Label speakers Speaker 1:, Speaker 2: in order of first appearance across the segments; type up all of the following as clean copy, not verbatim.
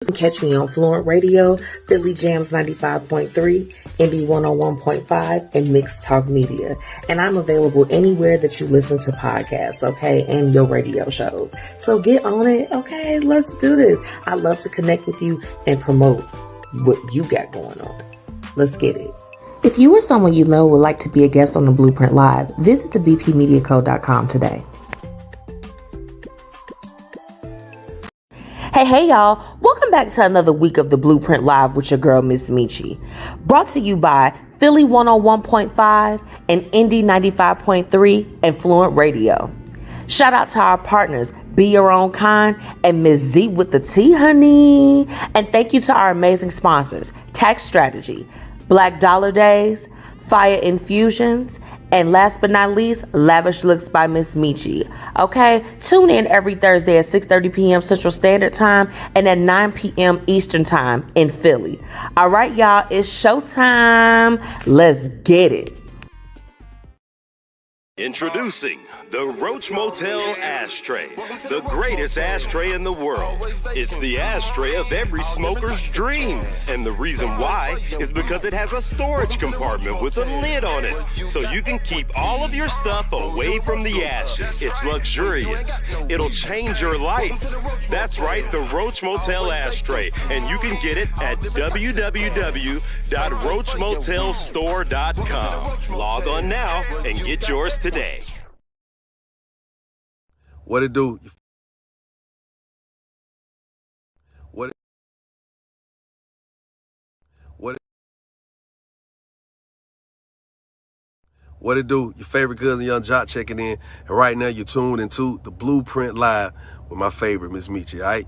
Speaker 1: You can catch me on Fluent Radio, Philly Jams 95.3, Indie 101.5, and Mixed Talk Media. And I'm available anywhere that you listen to podcasts, okay, and your radio shows. So get on it, okay? Let's do this. I love to connect with you and promote what you got going on. Let's get it. If you or someone you know would like to be a guest on the Blueprint Live, visit thebpmediacode.com today. Hey y'all, welcome back to another week of the Blueprint Live with your girl MzMetchi. Brought to you by Philly 101.5 and Indie 95.3 and Fluent Radio. Shout out to our partners, Be Your Own Kind and Ms. ZWTT, honey. And thank you to our amazing sponsors, Tax Strategy, Black Dollar Days, Fiya Infusions, and last but not least, Lavish Looks by MzMetchi. Okay, tune in every Thursday at 6:30 p.m. Central Standard Time and at 9 p.m. Eastern Time in Philly. All right, y'all, it's showtime. Let's get it.
Speaker 2: Introducing the Roach Motel Ashtray, the greatest ashtray in the world. It's the ashtray of every smoker's dream. And the reason why is because it has a storage compartment with a lid on it, so you can keep all of your stuff away from the ashes. It's luxurious. It'll change your life. That's right, the Roach Motel Ashtray. And you can get it at www.roachmotelstore.com. Log on now and get yours today.
Speaker 3: What it do? What it do? Your favorite cousin Young Jock checking in, and right now you're tuned into the Blueprint Live with my favorite MzMetchi. All right,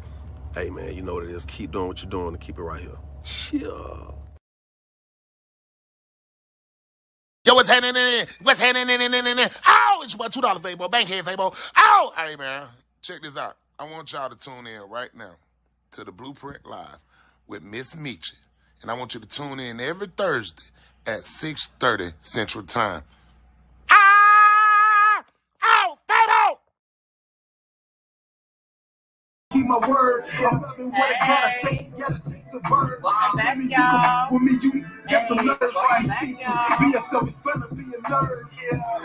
Speaker 3: hey man, you know what it is. Keep doing what you're doing and keep it right here. Chill.
Speaker 4: Yo, what's happening in? What's happening in? Ow! It's about $2, Fabo. Bankhead, Fabo. Ow! Hey, man, check this out. I want y'all to tune in right now to the Blueprint Live with MzMetchi. And I want you to tune in every Thursday at 6:30 Central Time. Ah! Ow! Fabo!
Speaker 5: Keep my word. I'm loving what I gotta say. Gotta taste the bird.
Speaker 6: Welcome back, y'all.
Speaker 5: With me, you get some nerves.
Speaker 6: Welcome back, y'all.
Speaker 5: Be yourself. It's fun to be a nerd.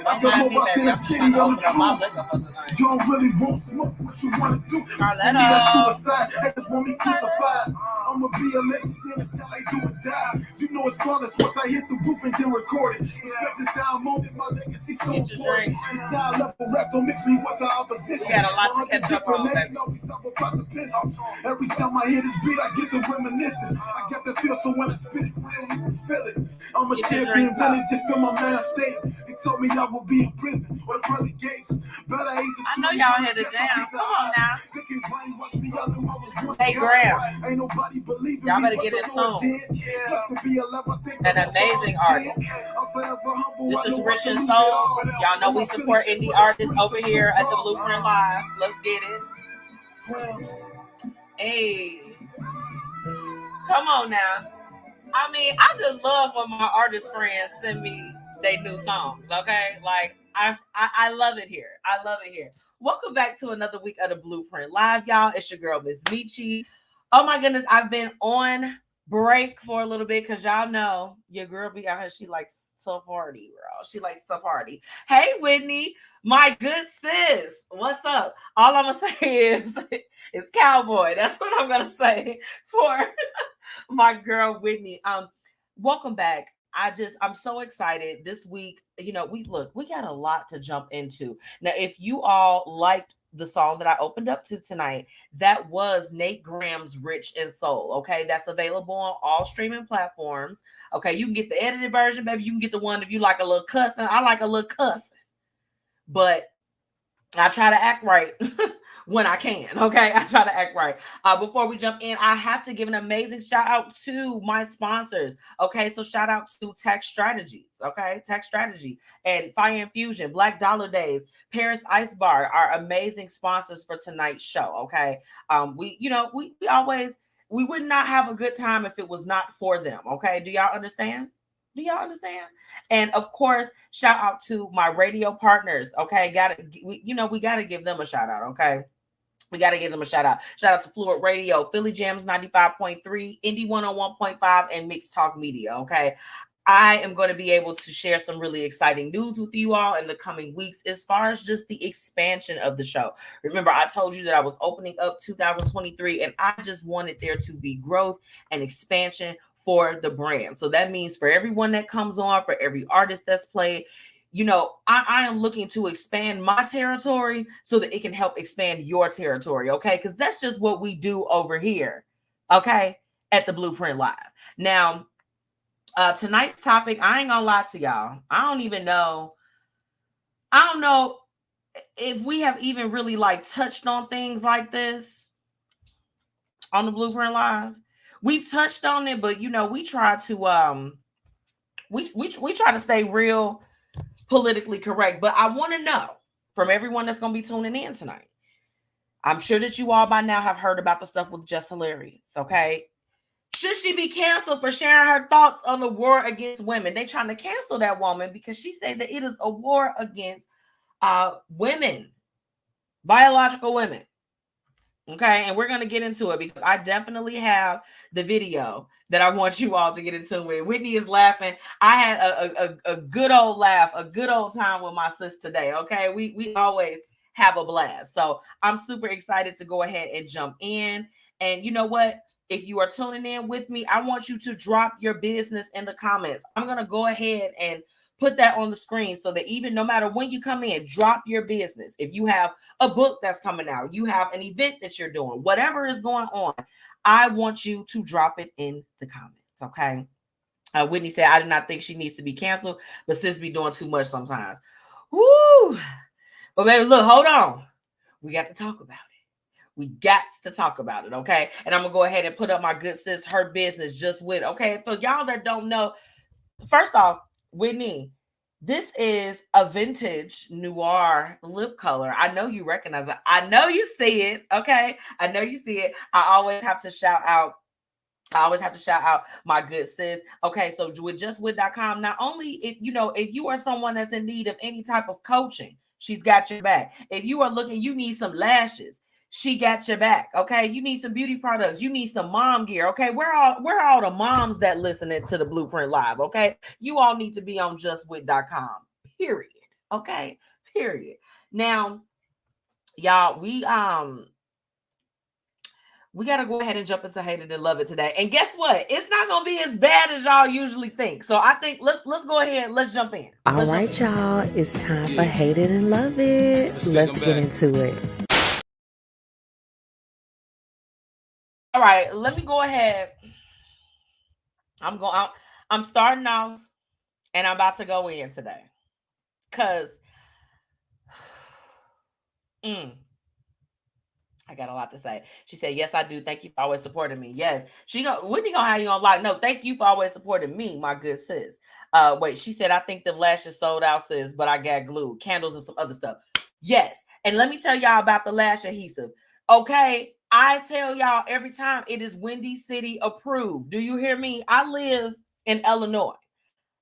Speaker 5: I got
Speaker 6: Don't mind me
Speaker 5: more
Speaker 6: that
Speaker 5: than a
Speaker 6: I'm
Speaker 5: city
Speaker 6: trying to
Speaker 5: on the
Speaker 6: open up my
Speaker 5: truth.
Speaker 6: liquor for tonight.
Speaker 5: You don't really want smoke. What you wanna do?
Speaker 6: Carletto.
Speaker 5: Me, that's suicide. They just want me crucified. I'ma be a legend until I do or die. You know it's flawless once I hit the booth and then record it. Expect the sound moment. My legacy so
Speaker 6: Get your
Speaker 5: important.
Speaker 6: drink.
Speaker 5: This high level rap don't mix me with the opposition.
Speaker 6: We got a lot to catch up on, baby.
Speaker 5: Every time I hear this beat, I get the reminiscing. I get the feel, so when I spit it, real niggas feel it. I'm a
Speaker 6: Get your
Speaker 5: champion,
Speaker 6: drinks
Speaker 5: really
Speaker 6: up.
Speaker 5: just in my man state. He told me I would be in prison or pearly gates. Better hate the
Speaker 6: I know y'all here to jam. Come on now.
Speaker 5: Thinking brainwash me, I knew I was one
Speaker 6: Hey,
Speaker 5: guy.
Speaker 6: Graham.
Speaker 5: Ain't nobody believing
Speaker 6: Y'all
Speaker 5: me,
Speaker 6: better
Speaker 5: but
Speaker 6: get
Speaker 5: the
Speaker 6: in
Speaker 5: Lord
Speaker 6: tune.
Speaker 5: did. Blessed to be alive, I think
Speaker 6: An
Speaker 5: I'm
Speaker 6: amazing
Speaker 5: already
Speaker 6: artist.
Speaker 5: dead. I'm forever humble,
Speaker 6: This
Speaker 5: I
Speaker 6: is
Speaker 5: know
Speaker 6: Rich
Speaker 5: I
Speaker 6: and
Speaker 5: can
Speaker 6: Soul.
Speaker 5: lose it all.
Speaker 6: Y'all know we support indie artists over here at the Blueprint Live. Let's get it.
Speaker 5: Grams.
Speaker 6: Hey. Come on now. I mean, I just love when my artist friends send me their new songs, okay? Like, I love it here. I love it here. Welcome back to another week of the Blueprint Live, y'all. It's your girl, MzMetchi. Oh, my goodness. I've been on break for a little bit because y'all know your girl be out here. She likes to party, bro. She likes to party. Hey, Whitney, my good sis. What's up? All I'm going to say is cowboy. That's what I'm going to say for my girl Whitney. Welcome back. I'm so excited this week. You know, we got a lot to jump into. Now, if you all liked the song that I opened up to tonight, that was Nate Graham's Rich and Soul. Okay, that's available on all streaming platforms. Okay, you can get the edited version, baby. You can get the one if you like a little cussing. I like a little cussing, but I try to act right when I can. Okay, I try to act right. Before we jump in, I have to give an amazing shout out to my sponsors. Okay, so shout out to Tax Strategy. Okay, Tax Strategy and Fiya Infusion, Black Dollar Days, Paris Ice Bar, are amazing sponsors for tonight's show. Okay, we would not have a good time if it was not for them. Okay, do y'all understand? Do y'all understand? And of course, shout out to my radio partners. Okay, we got to give them a shout out. Okay. We got to give them a shout out. Shout out to Fluent Radio, Philly Jams 95.3, Indie 101.5, and Mixed Talk Media. Okay. I am going to be able to share some really exciting news with you all in the coming weeks as far as just the expansion of the show. Remember, I told you that I was opening up 2023 and I just wanted there to be growth and expansion for the brand. So that means for everyone that comes on, for every artist that's played, you know, I am looking to expand my territory so that it can help expand your territory, okay? Because that's just what we do over here, okay, at the Blueprint Live. Now, tonight's topic, I ain't gonna lie to y'all. I don't know if we have even really like touched on things like this on the Blueprint Live. We've touched on it, but you know, we try to we try to stay real politically correct. But I want to know from everyone that's gonna be tuning in tonight. I'm sure that you all by now have heard about the stuff with Just Hilarious, okay? Should she be canceled for sharing her thoughts on the war against women? They trying to cancel that woman because she said that it is a war against women, biological women. Okay, and we're going to get into it because I definitely have the video that I want you all to get into it. Whitney is laughing. I had a good old laugh, a good old time with my sis today. Okay, we always have a blast. So I'm super excited to go ahead and jump in. And you know what? If you are tuning in with me, I want you to drop your business in the comments. I'm going to go ahead and put that on the screen so that even no matter when you come in, drop your business. If you have a book that's coming out, you have an event that you're doing, whatever is going on, I want you to drop it in the comments, okay? Whitney said, I do not think she needs to be canceled, but sis be doing too much sometimes. Woo! But baby, look, hold on. We got to talk about it. We got to talk about it, okay? And I'm going to go ahead and put up my good sis, her business just with, okay? For y'all that don't know, first off, Whitney, this is a vintage noir lip color. I know you recognize it. I know you see it, okay? I know you see it. I always have to shout out my good sis. Okay, so with justwit.com, not only if you are someone that's in need of any type of coaching, she's got your back. If you are looking, you need some lashes, she got your back. Okay, you need some beauty products, you need some mom gear. Okay, where are all the moms that listening to the Blueprint Live? Okay, you all need to be on justwit.com. Period. Okay, period. Now, y'all, we got to go ahead and jump into Hate It and Love It today. And guess what? It's not going to be as bad as y'all usually think. So I think let's go ahead. Let's jump in.
Speaker 1: All right, y'all. It's time for Hate It and Love It. Let's get into it.
Speaker 6: All right, let me go ahead. I'm starting off and I'm about to go in today. Cause I got a lot to say. She said, yes, I do. Thank you for always supporting me. Yes. Whitney gonna have you on lock. No, thank you for always supporting me, my good sis. Wait, she said, I think the lashes sold out, sis, but I got glue, candles, and some other stuff. Yes. And let me tell y'all about the lash adhesive. Okay. I tell y'all every time, it is Windy City approved. Do you hear me? I live in Illinois.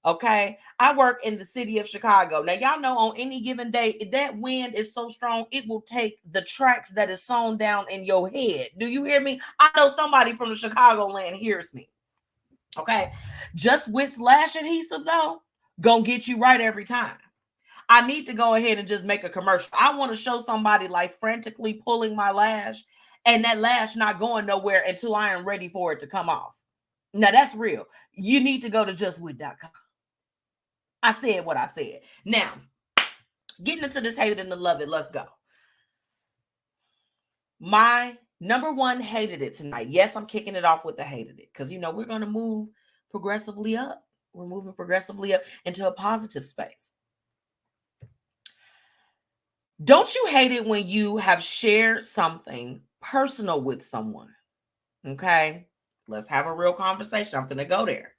Speaker 6: Okay, I work in the city of Chicago. Now, y'all know on any given day, that wind is so strong, it will take the tracks that is sewn down in your head. Do you hear me? I know somebody from the Chicagoland hears me. Okay, Just Wit's lash adhesive, though, gonna get you right every time. I need to go ahead and just make a commercial. I want to show somebody like frantically pulling my lash and that lash not going nowhere until I am ready for it to come off. Now, that's real. You need to go to justwit.com. I said what I said. Now, getting into this Hate It and Love It, let's go. My number one hated it tonight. Yes, I'm kicking it off with the hated it because, we're going to move progressively up. We're moving progressively up into a positive space. Don't you hate it when you have shared something personal with someone? Okay, let's have a real conversation. I'm going to go there.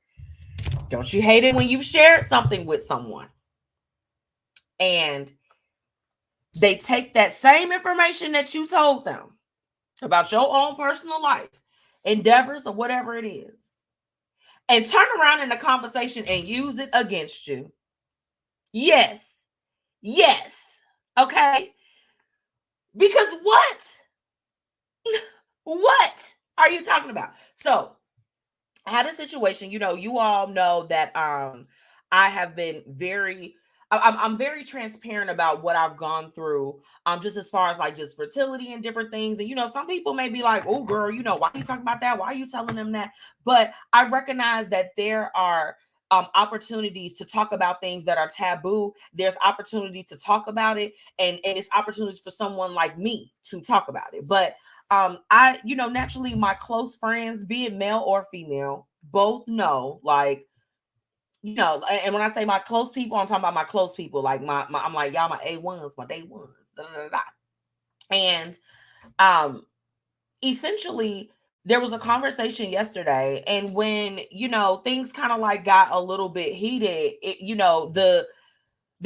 Speaker 6: Don't you hate it when you've shared something with someone and they take that same information that you told them about your own personal life, endeavors, or whatever it is, and turn around in the conversation and use it against you? Yes. Okay. Because what?
Speaker 1: What are you talking about? So I had a situation, you all know that I have been I'm very transparent about what I've gone through, just as far as like just fertility and different things. And some people may be like, oh girl, why are you talking about that? Why are you telling them that? But I recognize that there are opportunities to talk about things that are taboo. There's opportunities to talk about it, and it's opportunities for someone like me to talk about it. But I naturally my close friends, be it male or female, both know, like, and when I say my close people, I'm talking about my close people, like my I'm like, y'all my A1s, my day ones, da, da, da, da. And essentially there was a conversation yesterday, and when things kind of like got a little bit heated, the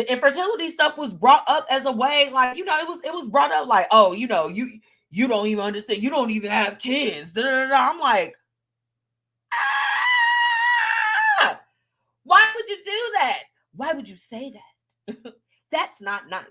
Speaker 1: infertility stuff was brought up as a way, like, it was brought up like, oh, you don't even understand, you don't even have kids, da, da, da. I'm like, ah, why would you do that? Why would you say that? That's not nice.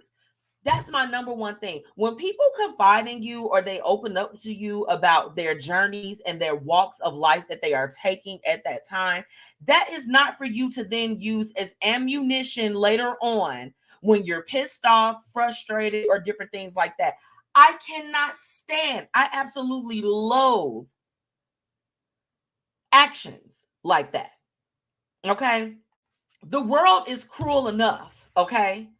Speaker 1: That's my number one thing. When people confide in you or they open up to you about their journeys and their walks of life that they are taking at that time, that is not for you to then use as ammunition later on when you're pissed off, frustrated, or different things like that. I cannot stand, I absolutely loathe actions like that. Okay? The world is cruel enough, okay?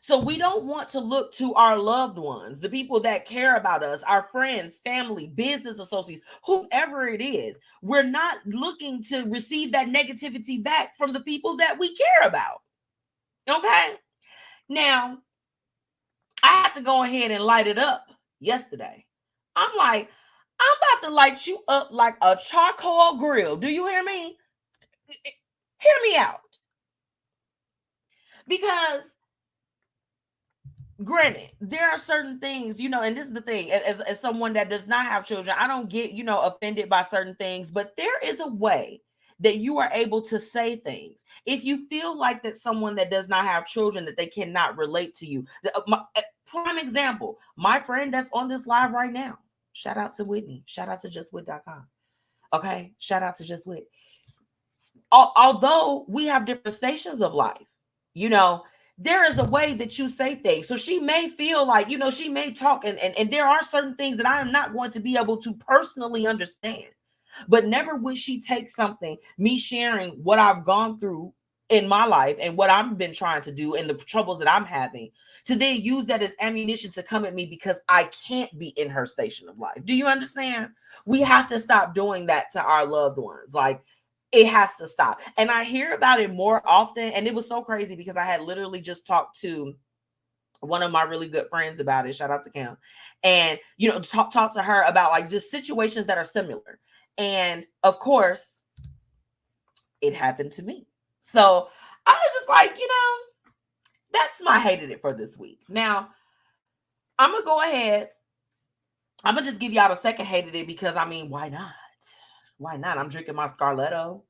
Speaker 1: So we don't want to look to our loved ones, the people that care about us, our friends, family, business associates, whoever it is. We're not looking to receive that negativity back from the people that we care about. Okay? Now, I had to go ahead and light it up yesterday. I'm like, I'm about to light you up like a charcoal grill. Do you hear me? Hear me out. Because granted, there are certain things, and this is the thing, as someone that does not have children, I don't get, offended by certain things, but there is a way that you are able to say things. If you feel like that someone that does not have children, that they cannot relate to you. Prime example, my friend that's on this live right now, shout out to Whitney, shout out to justwit.com. Okay, shout out to justwit. Although we have different stations of life, there is a way that you say things. So she may feel like, she may talk and there are certain things that I am not going to be able to personally understand. But never would she take something, me sharing what I've gone through in my life and what I've been trying to do and the troubles that I'm having, to then use that as ammunition to come at me because I can't be in her station of life. Do you understand? We have to stop doing that to our loved ones. Like, it has to stop. And I hear about it more often. And it was so crazy because I had literally just talked to one of my really good friends about it. Shout out to Kim. And, talk to her about like just situations that are similar. And of course, it happened to me. So I was just like, that's my hated it for this week. Now, I'm going to go ahead. I'm going to just give y'all the second hated it because, why not? Why not? I'm drinking my Scarletto.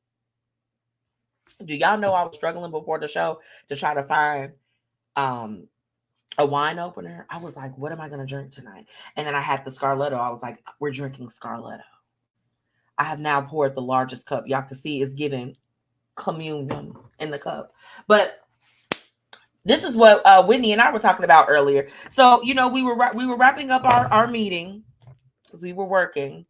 Speaker 1: Do y'all know I was struggling before the show to try to find a wine opener? I was like, what am I going to drink tonight? And then I had the Scarletto. I was like, we're drinking Scarletto. I have now poured the largest cup. Y'all can see it's giving communion in the cup. But this is what Whitney and I were talking about earlier. So, we were wrapping up our meeting because we were working.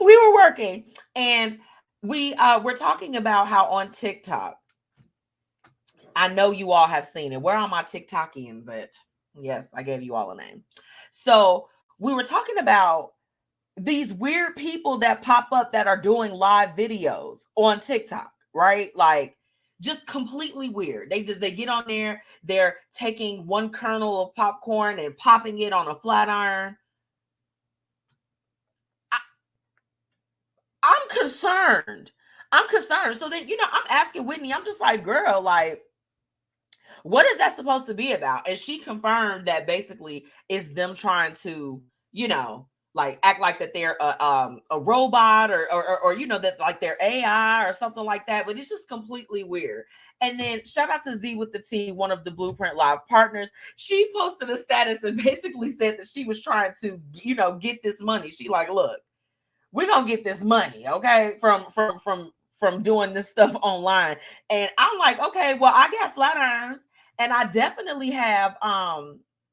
Speaker 1: We were working, and we were talking about how on TikTok, I know you all have seen it. Where are my TikTokians at? Yes, I gave you all a name. So we were talking about these weird people that pop up that are doing live videos on TikTok, right? Like, just completely weird. They get on there, they're taking one kernel of popcorn and popping it on a flat iron. I'm concerned. So then, I'm asking Whitney, I'm just like, girl, like, what is that supposed to be about? And she confirmed that basically it's them trying to,
Speaker 6: like act like that they're a robot or you know that like they're AI or something like that. But it's just completely weird. And then shout out to ZWTT, one of the Blueprint Live partners. She posted a status and basically said that she was trying to, you know, get this money. She like, look, we're gonna get this money, okay, from doing this stuff online. And I'm like, okay, well, I got flat irons, and I definitely have I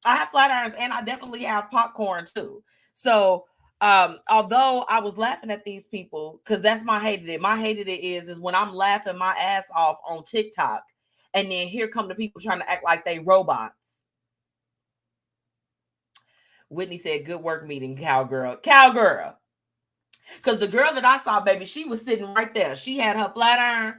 Speaker 6: have flat irons, and I definitely have popcorn too. So although I was laughing at these people, because that's my hated it. My hated it is when I'm laughing my ass off on TikTok, and then here come the people trying to act like they robots. Whitney said, good work meeting, cowgirl. Cowgirl. Because the girl that I saw, baby, she was sitting right there. She had her flat iron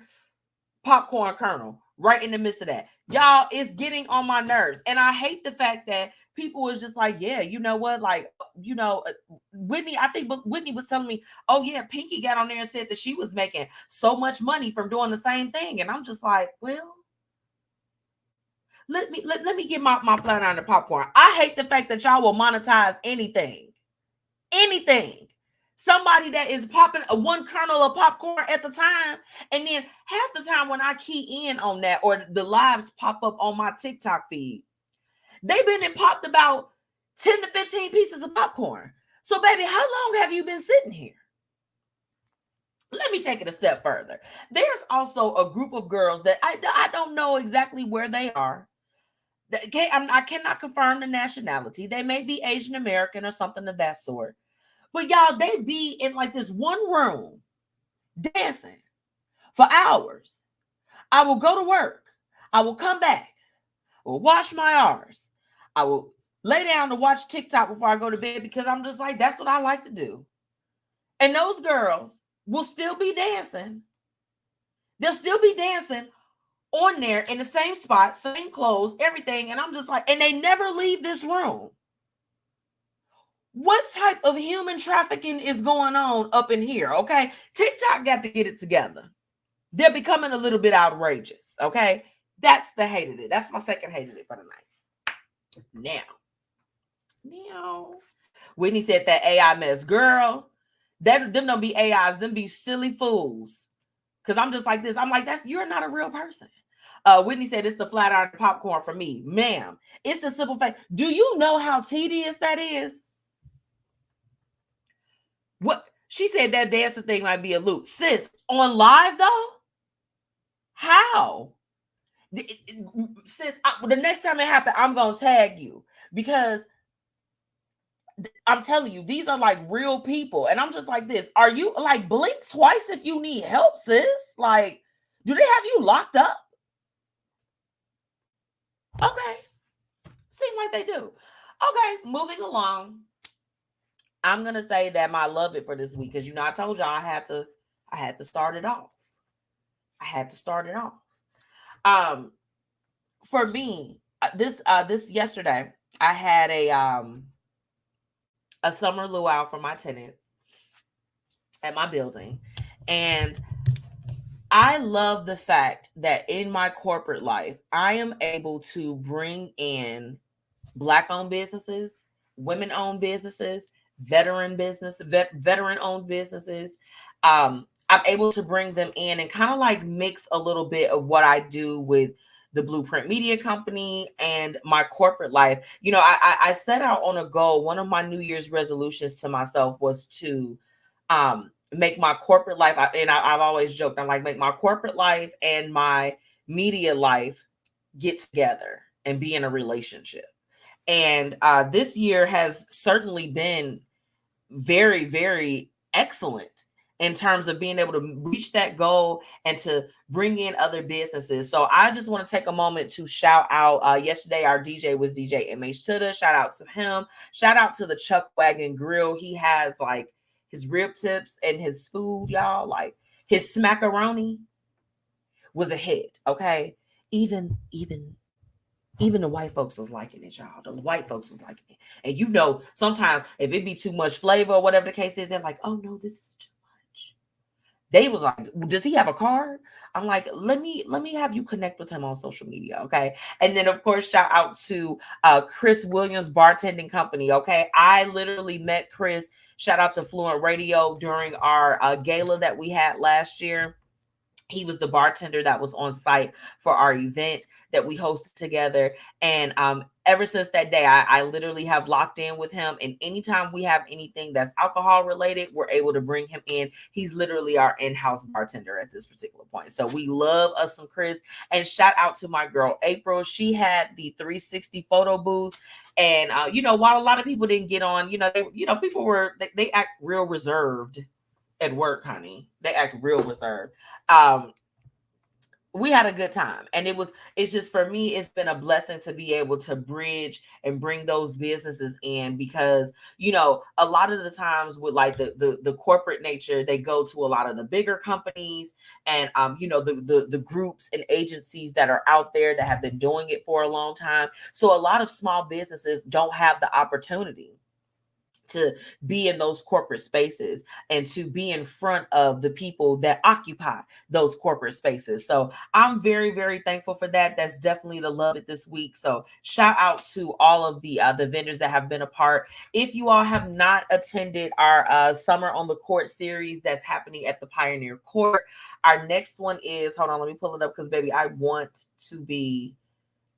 Speaker 6: popcorn kernel right in the midst of that. Y'all, it's getting on my nerves. And I hate the fact that people was just like, yeah, you know what? Like, you know, Whitney, I think Whitney was telling me, oh, yeah, Pinky got on there and said that she was making so much money from doing the same thing. And I'm just like, well, let me get my flat iron and popcorn. I hate the fact that y'all will monetize anything. Anything. Somebody that is popping one kernel of popcorn at the time, and then half the time when I key in on that or the lives pop up on my TikTok feed, they've been and popped about 10 to 15 pieces of popcorn. So, baby, how long have you been sitting here? Let me take it a step further. There's also a group of girls that I don't know exactly where they are. I cannot confirm the nationality. They may be Asian American or something of that sort. But y'all, they be in like this one room dancing for hours. I will go to work. I will come back. I will wash my arse. I will lay down to watch TikTok before I go to bed because I'm just like, that's what I like to do. And those girls will still be dancing. They'll still be dancing on there in the same spot, same clothes, everything. And I'm just like, and they never leave this room. What type of human trafficking is going on up in here? Okay. TikTok got to get it together. They're becoming a little bit outrageous. Okay. That's the hated it. That's my second hated it for the night. Now, Whitney said that AI mess, girl. Them don't be AIs, them be silly fools. Cause I'm just like this. I'm like, you're not a real person. Whitney said it's the flat iron popcorn for me. Ma'am, it's the simple fact. Do you know how tedious that is? What she said that dancing thing might be a loop. Sis, on live though? How? Sis, the next time it happens, I'm gonna tag you because I'm telling you, these are like real people. And I'm just like this. Are you like blink twice if you need help, sis? Like, do they have you locked up? Okay. Seem like they do. Okay, moving along. I'm gonna say that my love it for this week, because you know I told y'all I had to start it off. I had to start it off. For me, this yesterday I had a summer luau for my tenants at my building, and I love the fact that in my corporate life I am able to bring in Black-owned businesses, women-owned businesses, veteran-owned businesses. I'm able to bring them in and kind of like mix a little bit of what I do with the Blueprint Media Company and my corporate life. You know, I set out on a goal. One of my New Year's resolutions to myself was to make my corporate life, and I've always joked, I like make my corporate life and my media life get together and be in a relationship. And this year has certainly been very, very excellent in terms of being able to reach that goal and to bring in other businesses. So I just want to take a moment to shout out. Yesterday, our DJ was DJ MzMetchi. Shout out to him. Shout out to the Chuck Wagon Grill. He has like his rib tips and his food, y'all. Like his smackaroni was a hit. Okay. Even the white folks was liking it, y'all. The white folks was liking it. And you know, sometimes if it be too much flavor or whatever the case is, they're like, oh no, this is too much.
Speaker 1: They was like, does he have a card? I'm like, let me have you connect with him on social media, okay? And then of course, shout out to Chris Williams Bartending Company, okay? I literally met Chris. Shout out to Fluent Radio during our gala that we had last year. He was the bartender that was on site for our event that we hosted together. And ever since that day, I literally have locked in with him. And anytime we have anything that's alcohol related, we're able to bring him in. He's literally our in-house bartender at this particular point. So we love us some Chris. And shout out to my girl, April. She had the 360 photo booth. And, while a lot of people didn't get on, people they act real reserved at work, honey. They act real reserved. We had a good time, and it's just, for me, it's been a blessing to be able to bridge and bring those businesses in, because a lot of the times with like the corporate nature, they go to a lot of the bigger companies and the groups and agencies that are out there that have been doing it for a long time. So a lot of small businesses don't have the opportunity to be in those corporate spaces and to be in front of the people that occupy those corporate spaces. So I'm very, very thankful for that. That's definitely the love it this week. So shout out to all of the vendors that have been a part. If you all have not attended our Summer on the Court series that's happening at the Pioneer Court, our next one is, hold on, let me pull it up because baby, I want to be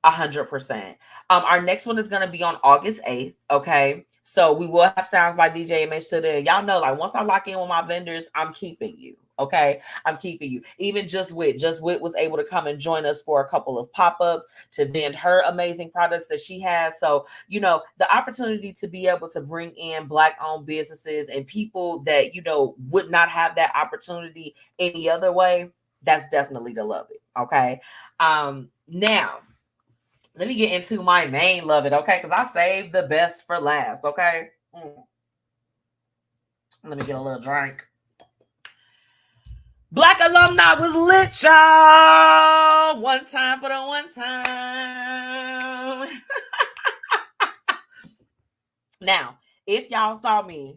Speaker 1: 100%. Our next one is going to be on August 8th. Okay. So we will have sounds by DJ MH to there. Y'all know, like, once I lock in with my vendors, I'm keeping you. Okay. I'm keeping you. Even Just Wit was able to come and join us for a couple of pop-ups to vend her amazing products that she has. So, the opportunity to be able to bring in Black-owned businesses and people that, would not have that opportunity any other way, that's definitely to love it. Okay. Now, let me get into my main love it, okay? Because I saved the best for last, okay? Let me get a little drink. Black Alumni was lit, y'all. One time for the one time. Now, if y'all saw me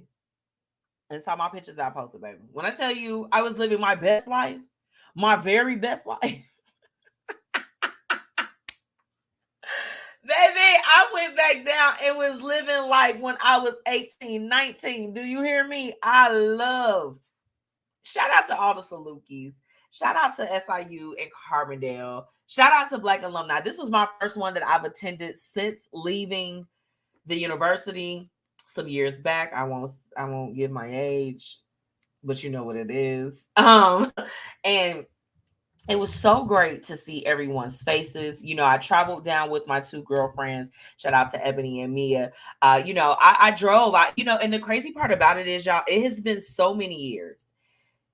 Speaker 1: and saw my pictures that I posted, baby, when I tell you I was living my best life, my very best life, baby, I went back down and was living like when I was 18, 19. Do you hear me? Shout out to all the Salukis. Shout out to SIU and Carbondale. Shout out to Black Alumni. This was my first one that I've attended since leaving the university some years back. I won't give my age, but you know what it is. And it was so great to see everyone's faces. I traveled down with my two girlfriends. Shout out to Ebony and Mia. I drove. And the crazy part about it is, y'all, it has been so many years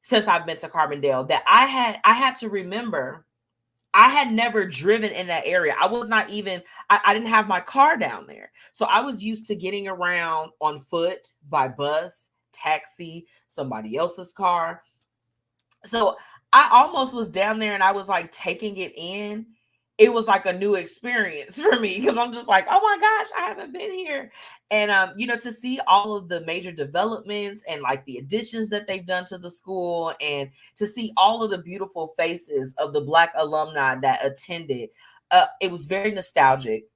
Speaker 1: since I've been to Carbondale that I had to remember I had never driven in that area. I was not even, I didn't have my car down there. So I was used to getting around on foot, by bus, taxi, somebody else's car. So I almost was down there and I was like taking it in. It was like a new experience for me because I'm just like, oh my gosh, I haven't been here. And, to see all of the major developments and like the additions that they've done to the school, and to see all of the beautiful faces of the Black alumni that attended, it was very nostalgic.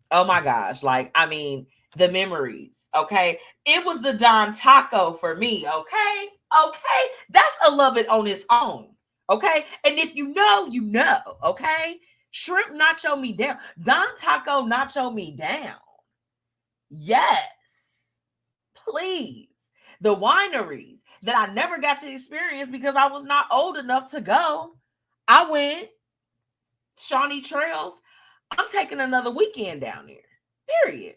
Speaker 1: Oh my gosh. Like, I mean, the memories. Okay. It was the Don Taco for me. Okay. Okay. That's a love it on its own. Okay. And if you know, you know. Okay. Shrimp nacho me down. Don Taco nacho me down. Yes. Please. The wineries that I never got to experience because I was not old enough to go. I went. Shawnee Trails. I'm taking another weekend down there. Period.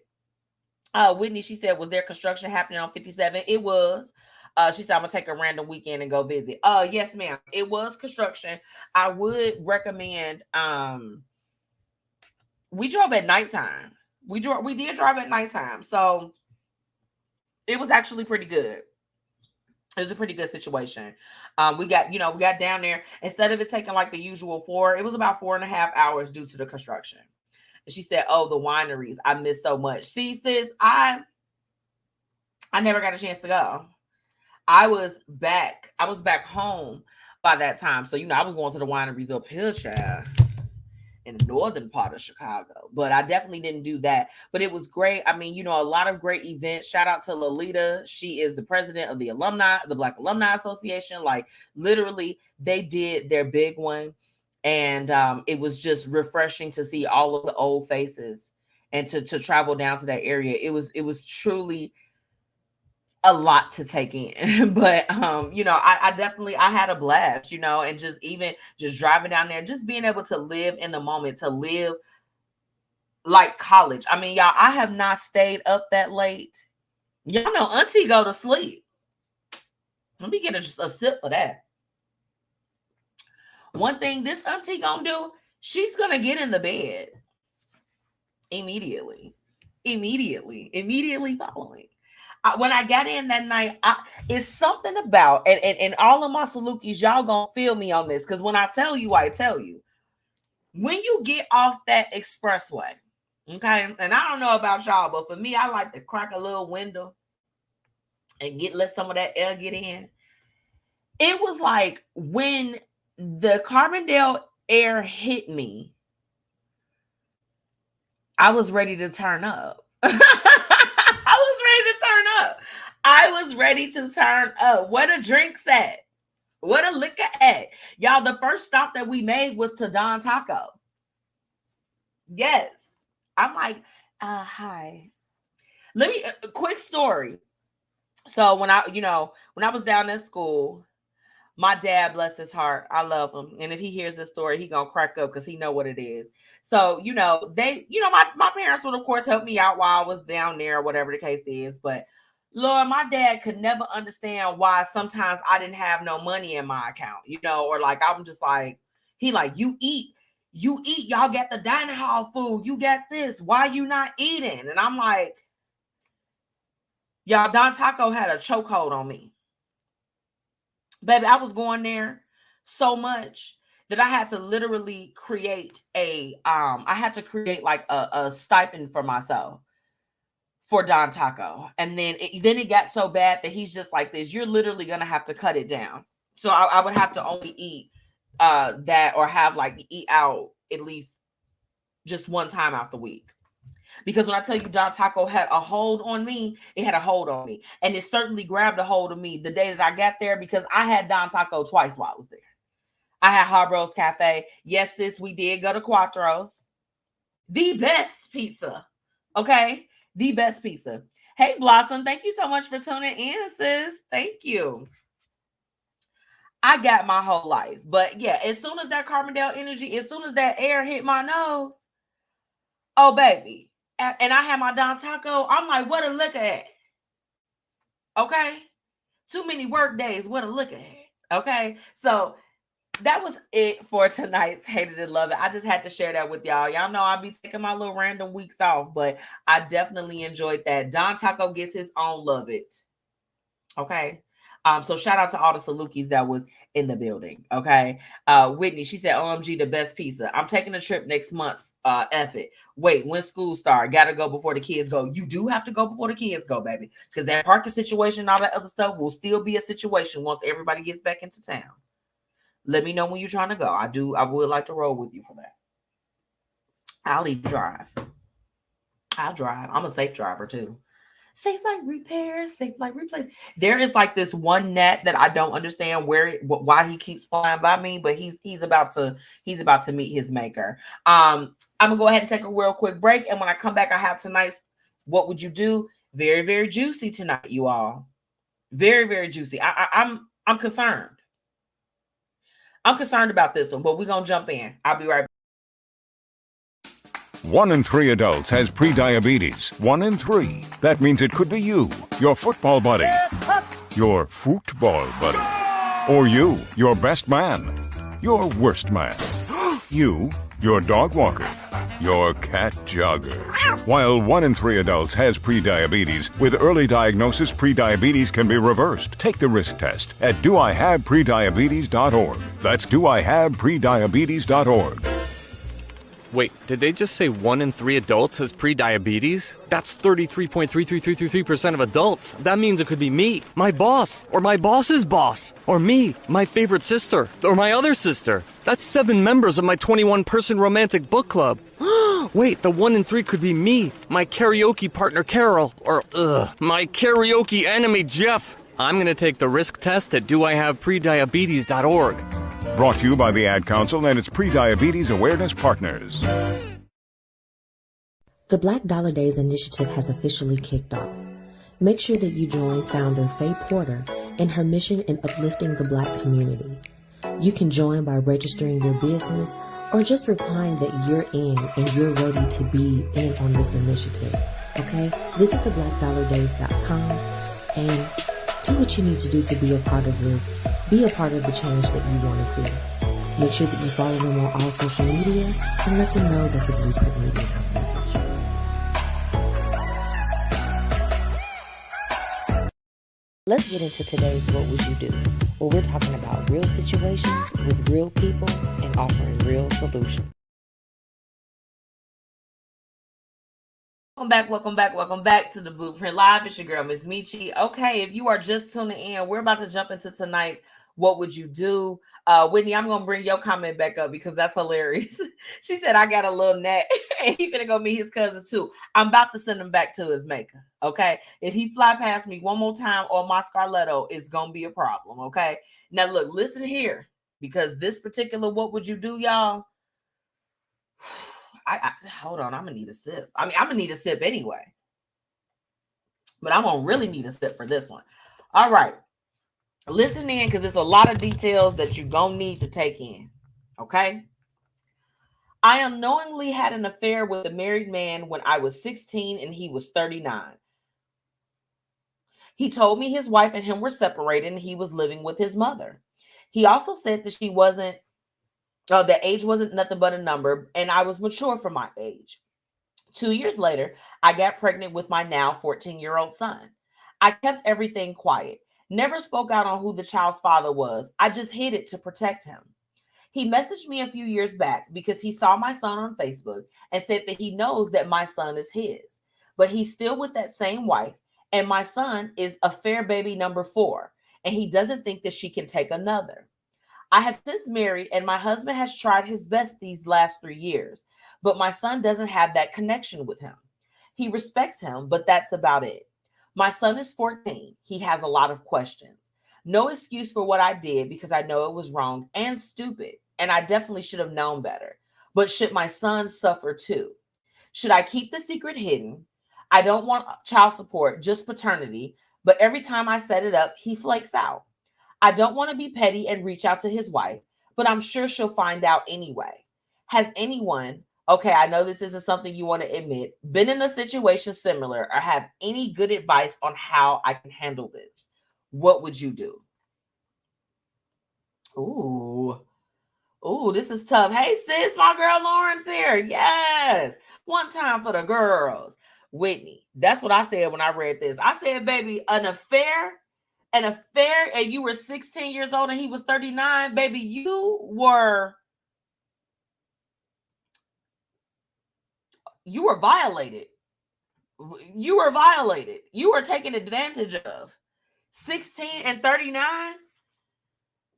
Speaker 1: Whitney, she said, was there construction happening on 57? It was. She said, I'm going to take a random weekend and go visit. Yes, ma'am. It was construction. I would recommend, we drove at nighttime. We did drive at nighttime. So it was actually pretty good. It was a pretty good situation. We got down there. Instead of it taking like the usual 4, it was about 4.5 hours due to the construction. And she said, oh, the wineries, I miss so much. See, sis, I never got a chance to go. I was back home by that time. So, I was going to the wineries up here, child, in the northern part of Chicago. But I definitely didn't do that. But it was great. I mean, a lot of great events. Shout out to Lolita. She is the president of the Black Alumni Association. Like, literally, they did their big one. And it was just refreshing to see all of the old faces and to travel down to that area. It was truly a lot to take in. But I had a blast, and just driving down there, just being able to live in the moment, to live like college. I mean, y'all, I have not stayed up that late. Y'all know Auntie go to sleep. Let me get a sip for that. One thing this Auntie gonna do, she's gonna get in the bed immediately following. When I got in that night, it's something about, and all of my Salukis, y'all gonna feel me on this, because when I tell you, I tell you. When you get off that expressway, okay, and I don't know about y'all, but for me, I like to crack a little window and let some of that air get in. It was like when the Carbondale air hit me, I was ready to turn up. I was ready to turn up. Where the drinks at? Where the liquor at? Y'all, the first stop that we made was to Don Taco. Yes. I'm like, hi. Let me, a quick story. So when I was down at school, my dad, bless his heart, I love him. And if he hears this story, he gonna crack up because he know what it is. So, my parents would, of course, help me out while I was down there, or whatever the case is. But Lord, my dad could never understand why sometimes I didn't have no money in my account, or like, I'm just like, he like, you eat, y'all got the dining hall food, you got this, why you not eating? And I'm like, y'all, Don Taco had a chokehold on me. Baby, I was going there so much that I had to literally create like a stipend for myself for Don Taco. And then it got so bad that he's just like this, you're literally going to have to cut it down. So I would have to only eat that, or have like eat out at least just one time out the week. Because when I tell you Don Taco had a hold on me, it had a hold on me. And it certainly grabbed a hold of me the day that I got there, because I had Don Taco twice while I was there. I had Harbros Cafe. Yes, sis, we did go to Quattro's. The best pizza. Okay? The best pizza. Hey, Blossom, thank you so much for tuning in, sis. Thank you. I got my whole life. But yeah, as soon as that Carbondale energy, as soon as that air hit my nose, oh, baby. And I had my Don Taco. I'm like, what a look at. Okay? Too many work days. What a look at. Okay? So that was it for tonight's Hated and Love It. I just had to share that with y'all. Y'all know I'll be taking my little random weeks off, but I definitely enjoyed that. Don Taco gets his own love it. Okay? So shout out to all the Salukis that was in the building. Okay? Whitney, she said, OMG, the best pizza. I'm taking a trip next month. F it. Wait, when school start? Gotta go before the kids go. You do have to go before the kids go, baby. Because that parking situation and all that other stuff will still be a situation once everybody gets back into town. Let me know when you're trying to go. I would like to roll with you for that. I'll even drive. I'll drive. I'm a safe driver too. Safe like repairs, safe like replace. There is like this one net that I don't understand why he keeps flying by me, but he's about to meet his maker. I'm gonna go ahead and take a real quick break, and when I come back, I have tonight's What Would You Do? Very, very juicy tonight, you all. Very, very juicy. I'm concerned. I'm concerned about this one, but we're gonna jump in. I'll be right back.
Speaker 7: 1 in 3 adults has prediabetes. 1 in 3. That means it could be you, your football buddy, your football buddy, or you, your best man, your worst man, you, your dog walker, your cat jogger. While 1 in 3 adults has prediabetes, with early diagnosis, prediabetes can be reversed. Take the risk test at doihaveprediabetes.org. That's doihaveprediabetes.org.
Speaker 8: Wait, did they just say 1 in 3 adults has pre-diabetes? That's 33.33333% of adults. That means it could be me, my boss, or my boss's boss, or me, my favorite sister, or my other sister. That's 7 members of my 21-person romantic book club. Wait, the 1 in 3 could be me, my karaoke partner Carol, or my karaoke enemy Jeff. I'm gonna take the risk test at doihaveprediabetes.org.
Speaker 7: Brought to you by the Ad Council and its pre-diabetes awareness partners.
Speaker 1: The Black Dollar Days initiative has officially kicked off. Make sure that you join founder Faye Porter in her mission in uplifting the Black community. You can join by registering your business or just replying that you're in and you're ready to be in on this initiative. Okay? Visit theblackdollardays.com and do what you need to do to be a part of this. Be a part of the change that you want to see. Make sure that you follow them on all social media and let them know that the Blueprint Media Company sent you. Let's get into today's What Would You Do? Where we're talking about real situations with real people and offering real solutions. Welcome back to the Blueprint Live. It's your girl, MzMetchi. Okay, if you are just tuning in, we're about to jump into tonight's What Would You Do? Whitney, I'm going to bring your comment back up because that's hilarious. She said, I got a little gnat and he's going to go meet his cousin too. I'm about to send him back to his maker, okay? If he fly past me one more time on my Scarletto, it's going to be a problem, okay? Now, look, listen here, because this particular What Would You Do, y'all? I hold on, I'm gonna need a sip. I mean, I'm gonna need a sip anyway, but I'm gonna really need a sip for this one. All right, listen in, because there's a lot of details that you're gonna need to take in. Okay, I unknowingly had an affair with a married man when I was 16 and he was 39. He told me his wife and him were separated and he was living with his mother. He also said that the age wasn't nothing but a number, and I was mature for my age. 2 years later, I got pregnant with my now 14-year-old son. I kept everything quiet, never spoke out on who the child's father was. I just hid it to protect him. He messaged me a few years back because he saw my son on Facebook and said that he knows that my son is his, but he's still with that same wife, and my son is affair baby number 4, and he doesn't think that she can take another. I have since married, and my husband has tried his best these last 3 years, but my son doesn't have that connection with him. He respects him, but that's about it. My son is 14. He has a lot of questions. No excuse for what I did because I know it was wrong and stupid, and I definitely should have known better. But should my son suffer too? Should I keep the secret hidden? I don't want child support, just paternity, but every time I set it up, he flakes out. I don't want to be petty and reach out to his wife, but I'm sure she'll find out anyway. Has anyone, okay, I know this isn't something you want to admit, been in a situation similar or have any good advice on how I can handle this? What would you do? Ooh, this is tough. Hey, sis, my girl Lauren's here. Yes. One time for the girls. Whitney, that's what I said when I read this. I said, baby, an affair, and you were 16 years old and he was 39, baby, you were violated. You were violated. You were taken advantage of. 16 and 39?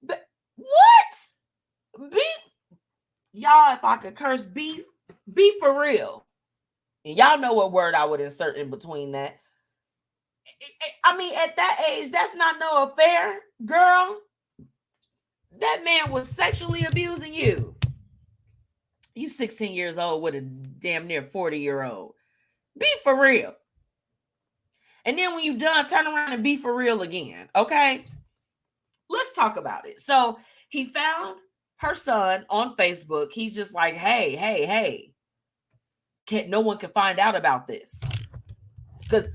Speaker 1: But what? Be, y'all, if I could curse, be for real. And y'all know what word I would insert in between that. I mean, at that age, that's not no affair, girl. That man was sexually abusing you. You 16 years old with a damn near 40-year-old. Be for real. And then when you're done, turn around and be for real again, okay? Let's talk about it. So he found her son on Facebook. He's just like, hey. No one can find out about this. Because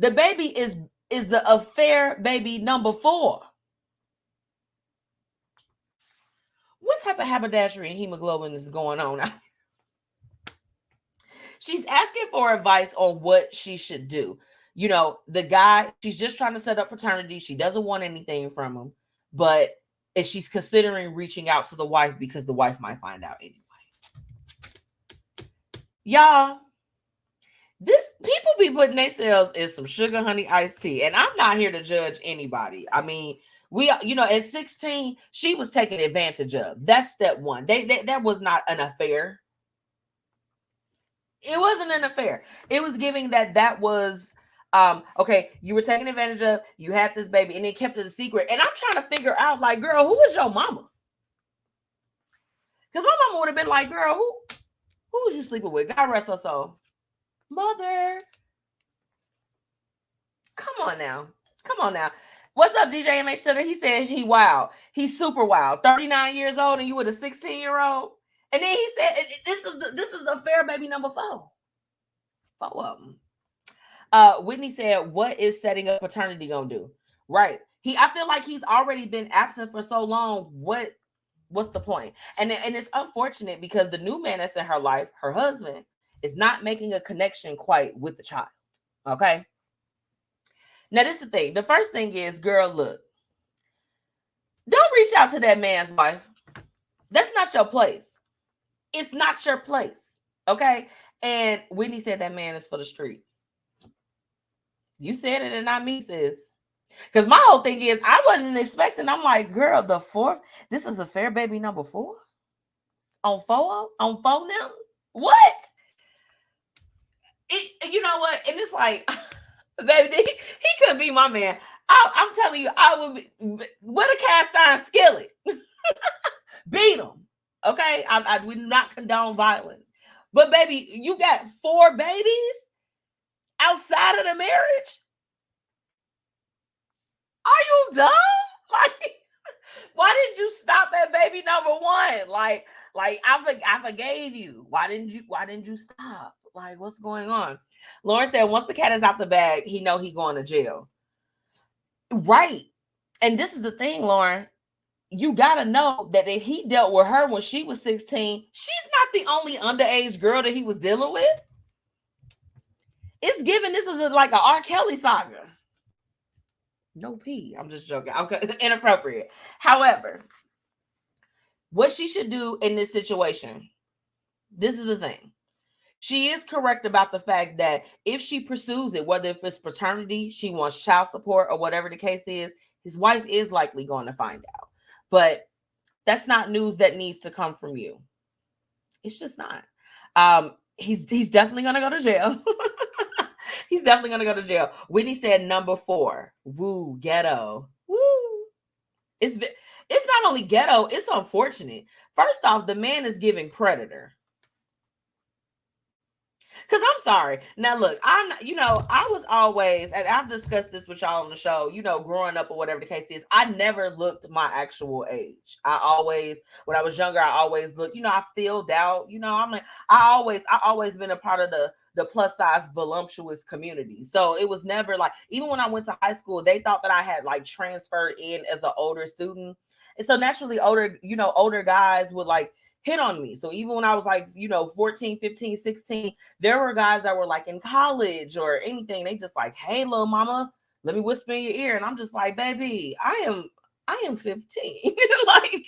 Speaker 1: the baby is the affair baby number 4. What type of haberdashery and hemoglobin is going on now? She's asking for advice on what she should do. You know, the guy, she's just trying to set up paternity. She doesn't want anything from him, but she's considering reaching out to the wife because the wife might find out anyway.
Speaker 6: Y'all, this people be putting themselves in some sugar honey iced tea, and I'm not here to judge anybody. I mean, we, at 16, she was taken advantage of. That's step one. That was not an affair. It wasn't an affair. It was giving that was okay, you were taken advantage of, you had this baby, and they kept it a secret. And I'm trying to figure out, like, girl, who is your mama? Because my mama would have been like, girl, who was you sleeping with? God rest her soul. Mother. Come on now. What's up, DJ MH Sutter? He says he wild. He's super wild. 39 years old, and you with a 16-year-old. And then he said, this is the fair baby number 4. 4 of them. Whitney said, what is setting up paternity gonna do? Right. I feel like he's already been absent for so long. What's the point? And it's unfortunate because the new man that's in her life, her husband, is not making a connection quite with the child. Okay. Now, this is the thing. The first thing is, girl, look, don't reach out to that man's wife. That's not your place. It's not your place. Okay. And Whitney said that man is for the streets. You said it and not me, sis. Because my whole thing is, I wasn't expecting. I'm like, girl, the 4th, this is a fair baby number 4? On 4 now? What? You know what? And it's like, baby, he couldn't be my man. I'm telling you, I would be with a cast iron skillet. Beat him. Okay? I would not condone violence. But baby, you got 4 babies outside of the marriage? Are you dumb? Like, why didn't you stop at baby number 1? Like I forgave you. Why didn't you stop? Like, what's going on? Lauren said, once the cat is out the bag, he know he going to jail. Right. And this is the thing, Lauren. You got to know that if he dealt with her when she was 16, she's not the only underage girl that he was dealing with. It's given this is like an R. Kelly saga. No pee. I'm just joking. Okay, inappropriate. However, what she should do in this situation, this is the thing. She is correct about the fact that if she pursues it, whether if it's paternity, she wants child support, or whatever the case is, his wife is likely going to find out. But that's not news that needs to come from you. It's just not. He's definitely going to go to jail. He's definitely going to go to jail. Whitney said number 4. Woo, ghetto. Woo. It's not only ghetto, it's unfortunate. First off, the man is giving predator. Because I'm sorry. Now, look, I was always, and I've discussed this with y'all on the show, growing up or whatever the case is, I never looked my actual age. When I was younger, I always looked, I filled out, I'm like, I always been a part of the plus size voluptuous community. So it was never like, even when I went to high school, they thought that I had like transferred in as an older student. And so naturally older guys would like hit on me. So even when I was like, 14, 15, 16, there were guys that were like in college or anything. They just like, hey, little mama, let me whisper in your ear. And I'm just like, baby, I am 15. Like,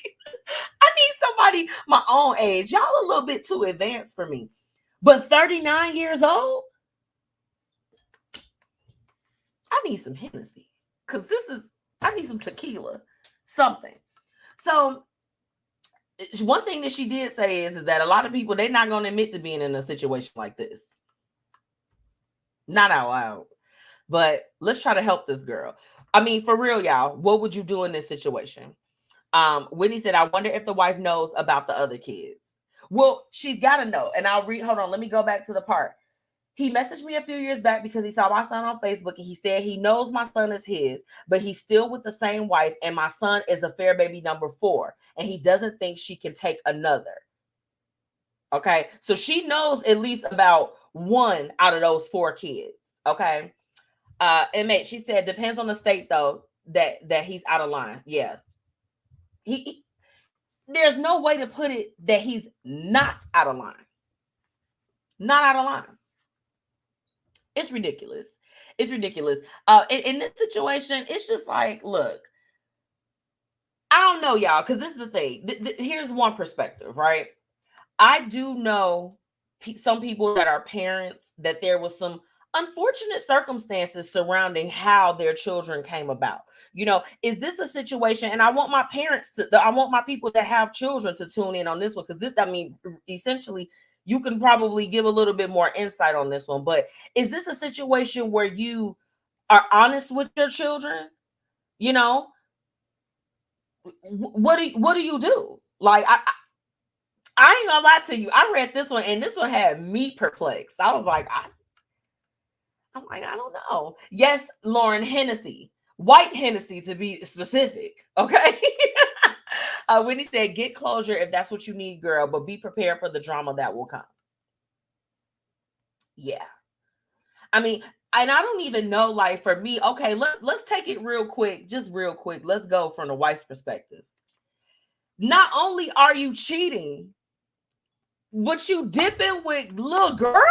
Speaker 6: I need somebody my own age. Y'all a little bit too advanced for me. But 39 years old, I need some Hennessy. Because I need some tequila, something. So one thing that she did say is that a lot of people, they're not going to admit to being in a situation like this. Not out loud. But let's try to help this girl. I mean, for real, y'all, what would you do in this situation? Whitney said, I wonder if the wife knows about the other kids. Well, she's got to know. And hold on, let me go back to the part. He messaged me a few years back because he saw my son on Facebook, and he said he knows my son is his, but he's still with the same wife, and my son is a fair baby number 4, and he doesn't think she can take another. Okay, so she knows at least about 1 out of those 4 kids. Okay, and mate, she said depends on the state though that he's out of line. Yeah, he there's no way to put it that he's not out of line. Not out of line. It's ridiculous. It's ridiculous. In this situation, it's just like, look, I don't know, y'all, because this is the thing. Here's one perspective, right? I do know
Speaker 1: some people that are parents, that there was some unfortunate circumstances surrounding how their children came about. Is this a situation? And I want my parents I want my people that have children to tune in on this one, because essentially, you can probably give a little bit more insight on this one. But is this a situation where you are honest with your children? What do you do? Like, I ain't gonna lie to you. I read this one, and this one had me perplexed. I was like, I don't know. Yes, Lauren Hennessy, white Hennessy to be specific. Okay. When he said, get closure if that's what you need, girl, but be prepared for the drama that will come. Yeah. I mean, and I don't even know, like, for me, okay, let's take it real quick, just real quick. Let's go from the wife's perspective. Not only are you cheating, but you dipping with little girls?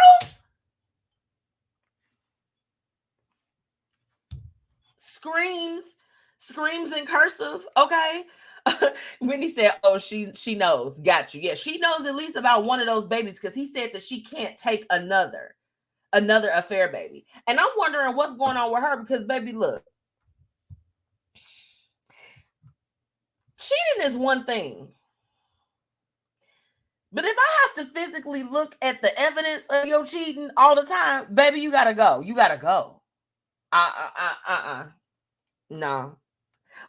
Speaker 1: Screams in cursive, okay? When he said, oh, she knows, got you. Yeah, she knows at least about one of those babies, because he said that she can't take another affair baby. And I'm wondering what's going on with her, because, baby, look, cheating is one thing. But if I have to physically look at the evidence of your cheating all the time, baby, you gotta go. You gotta go. No.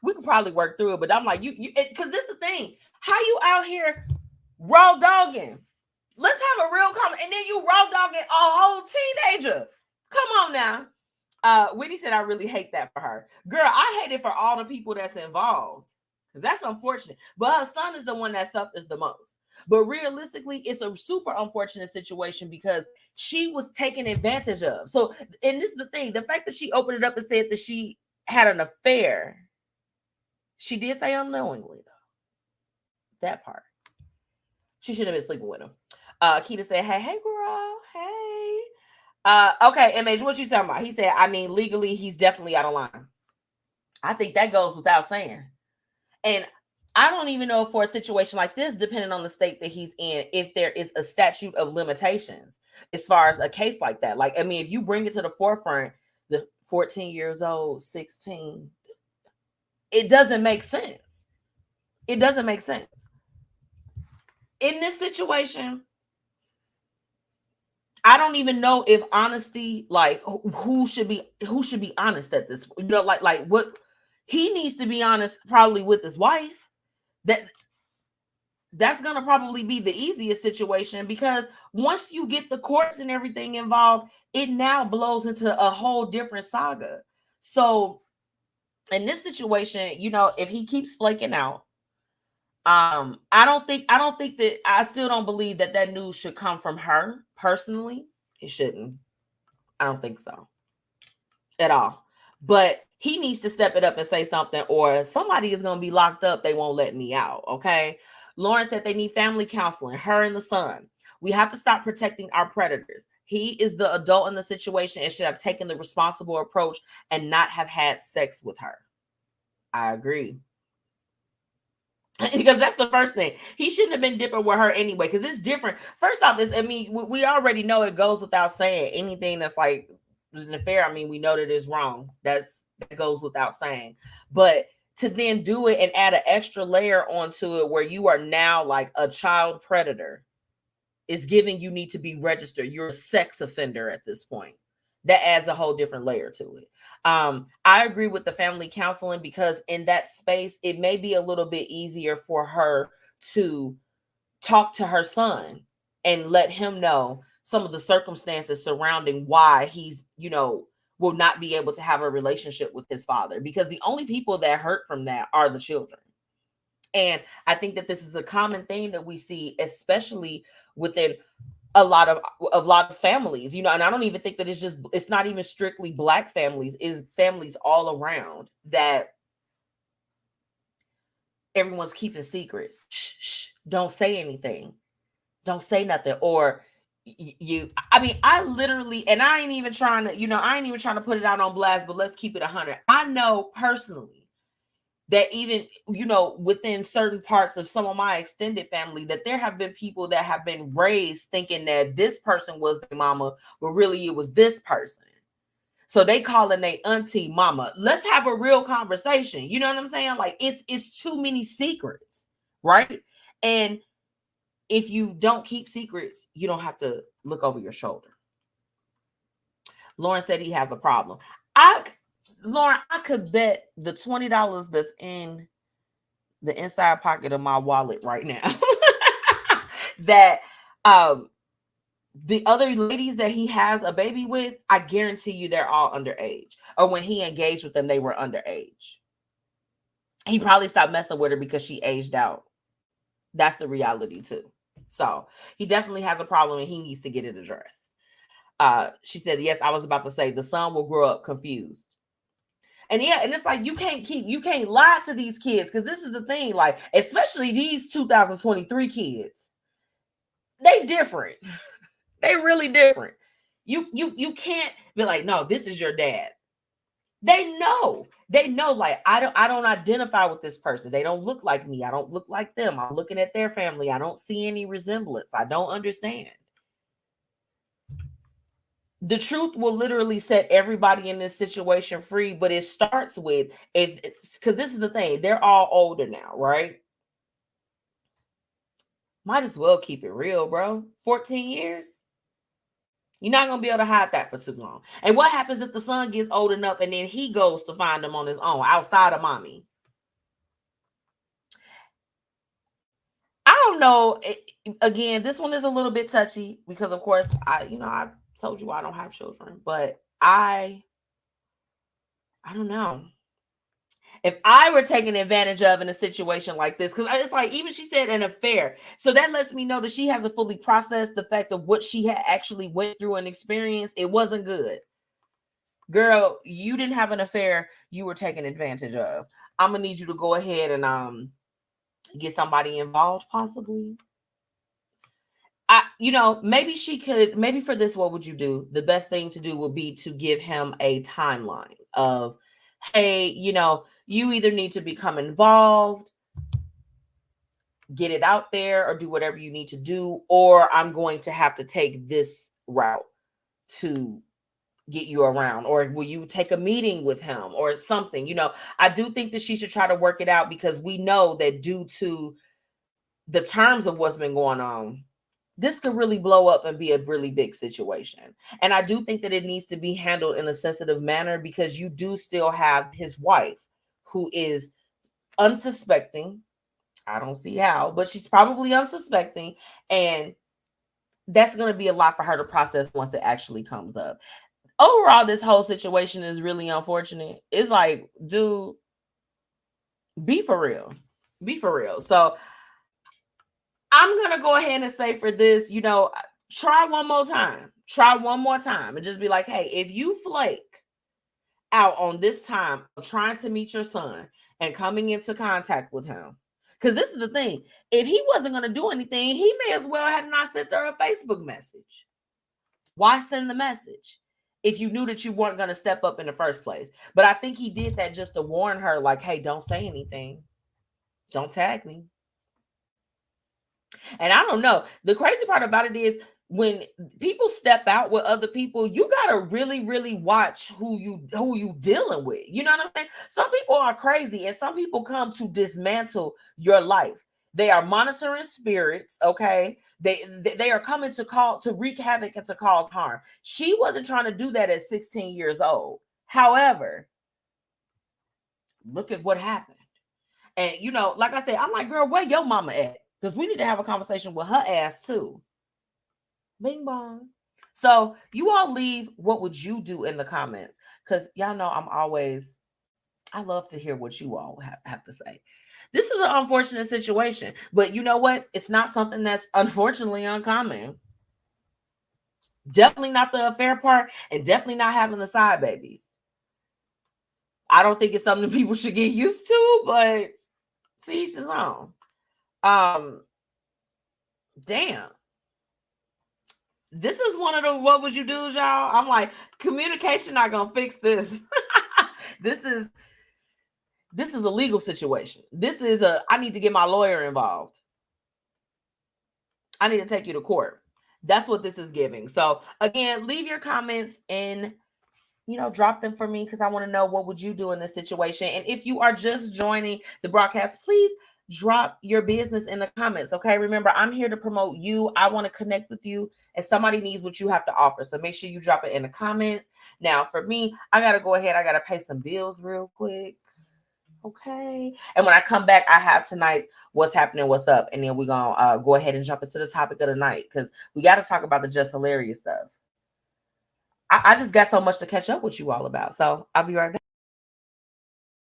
Speaker 1: We could probably work through it, but I'm like, you because this is the thing. How you out here raw dogging? Let's have a real comment. And then you raw dogging a whole teenager. Come on now. Whitney said, I really hate that for her. Girl, I hate it for all the people that's involved, because that's unfortunate. But her son is the one that suffers the most. But realistically, it's a super unfortunate situation, because she was taken advantage of. So, and this is the thing, the fact that she opened it up and said that she had an affair, she did say unknowingly, though. That part. She should have been sleeping with him. Keita said, hey, girl, hey. Okay, MH, what you talking about? He said, I mean, legally, he's definitely out of line. I think that goes without saying. And I don't even know if for a situation like this, depending on the state that he's in, if there is a statute of limitations as far as a case like that. Like, I mean, if you bring it to the forefront, the 14 years old, 16, it doesn't make sense. It doesn't make sense. In this situation, I don't even know if honesty, like, who should be honest at this, like what he needs to be honest probably with his wife. That's gonna probably be the easiest situation, because once you get the courts and everything involved, it now blows into a whole different saga. So in this situation, if he keeps flaking out, I still don't believe that news should come from her personally. It shouldn't. I don't think so at all. But he needs to step it up and say something, or somebody is going to be locked up. They won't let me out. Okay. Lauren said they need family counseling, her and the son. We have to stop protecting our predators. He is the adult in the situation and should have taken the responsible approach and not have had sex with her. I agree. Because that's the first thing. He shouldn't have been dipping with her anyway, because it's different. First off, we already know, it goes without saying, anything that's like an affair, I mean, we know that it's wrong. That goes without saying. But to then do it and add an extra layer onto it, where you are now like a child predator, is giving you need to be registered. You're a sex offender at this point. That adds a whole different layer to it. I agree with the family counseling, because in that space, it may be a little bit easier for her to talk to her son and let him know some of the circumstances surrounding why he's, will not be able to have a relationship with his father, because the only people that hurt from that are the children. And I think that this is a common thing that we see, especially within a lot of families, and I don't even think that it's not even strictly Black families, is families all around, that everyone's keeping secrets. Shh, don't say anything. Don't say nothing. Or I literally, and I ain't even trying to, put it out on blast, but let's keep it 100. I know personally that even, you know, within certain parts of some of my extended family, that there have been people that have been raised thinking that this person was their mama, but really it was this person. So they calling their auntie mama. Let's have a real conversation. You know what I'm saying? Like it's too many secrets, right? And if you don't keep secrets, you don't have to look over your shoulder. Lauren said he has a problem. Lauren, I could bet the $20 that's in the inside pocket of my wallet right now that the other ladies that he has a baby with, I guarantee you they're all underage. Or when he engaged with them, they were underage. He probably stopped messing with her because she aged out. That's the reality too. So he definitely has a problem and he needs to get it addressed. She said, yes, I was about to say the son will grow up confused. And yeah, and it's like you can't lie to these kids, because this is the thing, like, especially these 2023 kids, they different. They really different. You can't be like, no, this is your dad. They know, like, I don't identify with this person. They don't look like me. I don't look like them. I'm looking at their family. I don't see any resemblance. I don't understand. The truth will literally set everybody in this situation free, but it starts with, because this is the thing, they're all older now, right? Might as well keep it real, bro. 14 years? You're not going to be able to hide that for too long. And what happens if the son gets old enough and then he goes to find them on his own outside of mommy? I don't know. Again, this one is a little bit touchy because, of course, I told you I don't have children, but I don't know. If I were taken advantage of in a situation like this, because it's like, even she said an affair. So that lets me know that she hasn't fully processed the fact of what she had actually went through and experienced. It wasn't good. Girl, you didn't have an affair. You were taken advantage of. I'm going to need you to go ahead and get somebody involved, possibly. Maybe for this, what would you do? The best thing to do would be to give him a timeline of, hey, you either need to become involved, get it out there, or do whatever you need to do, or I'm going to have to take this route to get you around, or will you take a meeting with him or something? I do think that she should try to work it out, because we know that due to the terms of what's been going on, this could really blow up and be a really big situation. And I do think that it needs to be handled in a sensitive manner, because you do still have his wife who is unsuspecting. I don't see how, but she's probably unsuspecting. And that's going to be a lot for her to process once it actually comes up. Overall, this whole situation is really unfortunate. It's like, dude, be for real. Be for real. So I'm going to go ahead and say for this, try one more time. Try one more time and just be like, hey, if you flake out on this time of trying to meet your son and coming into contact with him, because this is the thing, if he wasn't going to do anything, he may as well have not sent her a Facebook message. Why send the message if you knew that you weren't going to step up in the first place? But I think he did that just to warn her, like, hey, don't say anything. Don't tag me. And I don't know. The crazy part about it is, when people step out with other people, you got to really, really watch who you dealing with. You know what I'm saying? Some people are crazy, and some people come to dismantle your life. They are monitoring spirits, okay? They are coming to wreak havoc and to cause harm. She wasn't trying to do that at 16 years old. However, look at what happened. And, like I said, I'm like, girl, where your mama at? Because we need to have a conversation with her ass too. Bing bong. So you all leave, what would you do in the comments? Because y'all know I love to hear what you all have to say. This is an unfortunate situation, but you know what? It's not something that's unfortunately uncommon. Definitely not the affair part, and definitely not having the side babies. I don't think it's something people should get used to, but to each his own. Damn. This is one of the what would you do, y'all? I'm like, communication not gonna fix this. This is This is a legal situation. I need to get my lawyer involved. I need to take you to court. That's what this is giving. So again, leave your comments and, drop them for me because I want to know what would you do in this situation. And if you are just joining the broadcast, please drop your business in the comments. Okay. Remember, I'm here to promote you. I want to connect with you and somebody needs what you have to offer. So make sure you drop it in the comments. Now for me, I got to go ahead. I got to pay some bills real quick. Okay. And when I come back, I have tonight's what's happening, what's up. And then we're going to go ahead and jump into the topic of the night because we got to talk about the just hilarious stuff. I just got so much to catch up with you all about. So I'll be right back.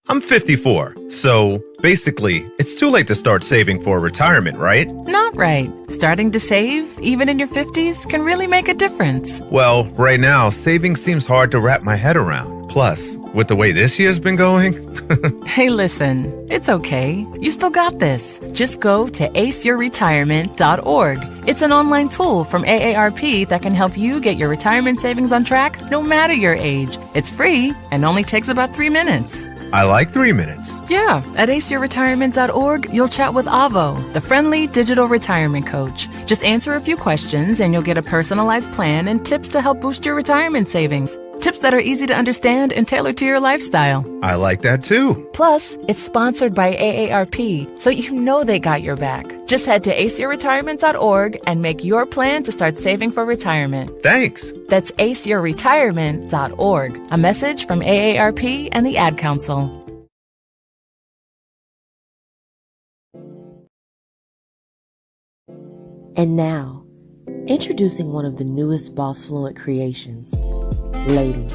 Speaker 9: I'm 54, so basically, it's too late to start saving for retirement, right?
Speaker 10: Not right. Starting to save, even in your 50s, can really make a difference.
Speaker 9: Well, right now, saving seems hard to wrap my head around. Plus, with the way this year's been going...
Speaker 10: Hey, listen, it's okay. You still got this. Just go to aceyourretirement.org. It's an online tool from AARP that can help you get your retirement savings on track no matter your age. It's free and only takes about 3 minutes.
Speaker 9: I like 3 minutes.
Speaker 10: Yeah, at aceyourretirement.org, you'll chat with Avo, the friendly digital retirement coach. Just answer a few questions and you'll get a personalized plan and tips to help boost your retirement savings. Tips that are easy to understand and tailored to your lifestyle.
Speaker 9: I like that too.
Speaker 10: Plus, it's sponsored by AARP, so you know they got your back. Just head to aceyourretirement.org and make your plan to start saving for retirement.
Speaker 9: Thanks.
Speaker 10: That's aceyourretirement.org. A message from AARP and the Ad Council.
Speaker 1: And now, introducing one of the newest BossFluent creations, Lady.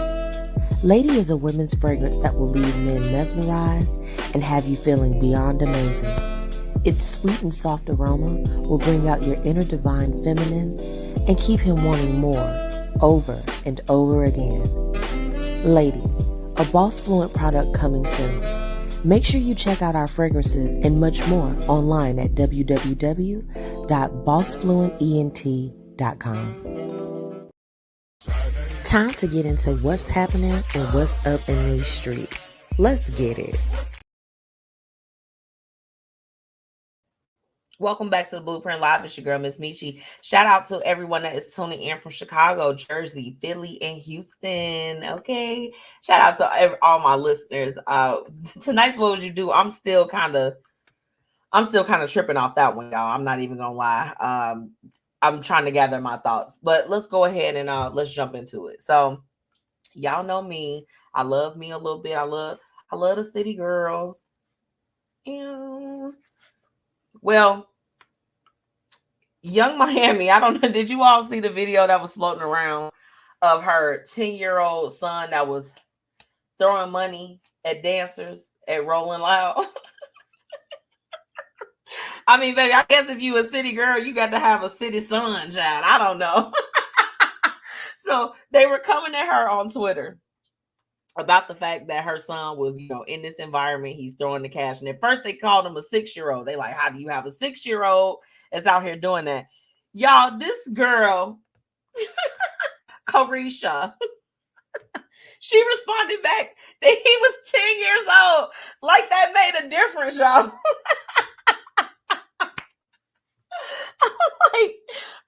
Speaker 1: Lady is a women's fragrance that will leave men mesmerized and have you feeling beyond amazing. Its sweet and soft aroma will bring out your inner divine feminine and keep him wanting more over and over again. Lady, a BossFluent product coming soon. Make sure you check out our fragrances and much more online at www.bossfluentent.com. Time to get into what's happening and what's up in these streets. Let's get it. Welcome back to the Blueprint Live. It's your girl, MzMetchi. Shout out to everyone that is tuning in from Chicago, Jersey, Philly, and Houston. Okay. Shout out to all my listeners. Tonight's What Would You Do? I'm still kind of tripping off that one, y'all. I'm not even gonna lie. I'm trying to gather my thoughts, but let's go ahead and let's jump into it. So y'all know me. I love me a little bit. I love the city girls. And well, Young Miami, I don't know. Did you all see the video that was floating around of her 10-year-old son that was throwing money at dancers at Rolling Loud? I mean, baby, I guess if you a city girl, you got to have a city son, child. I don't know. So they were coming at her on Twitter about the fact that her son was, in this environment, he's throwing the cash. And at first they called him a 6-year-old. They like, how do you have a 6-year-old that's out here doing that? Y'all, this girl, Carisha, she responded back that he was 10 years old. Like that made a difference, y'all. Like,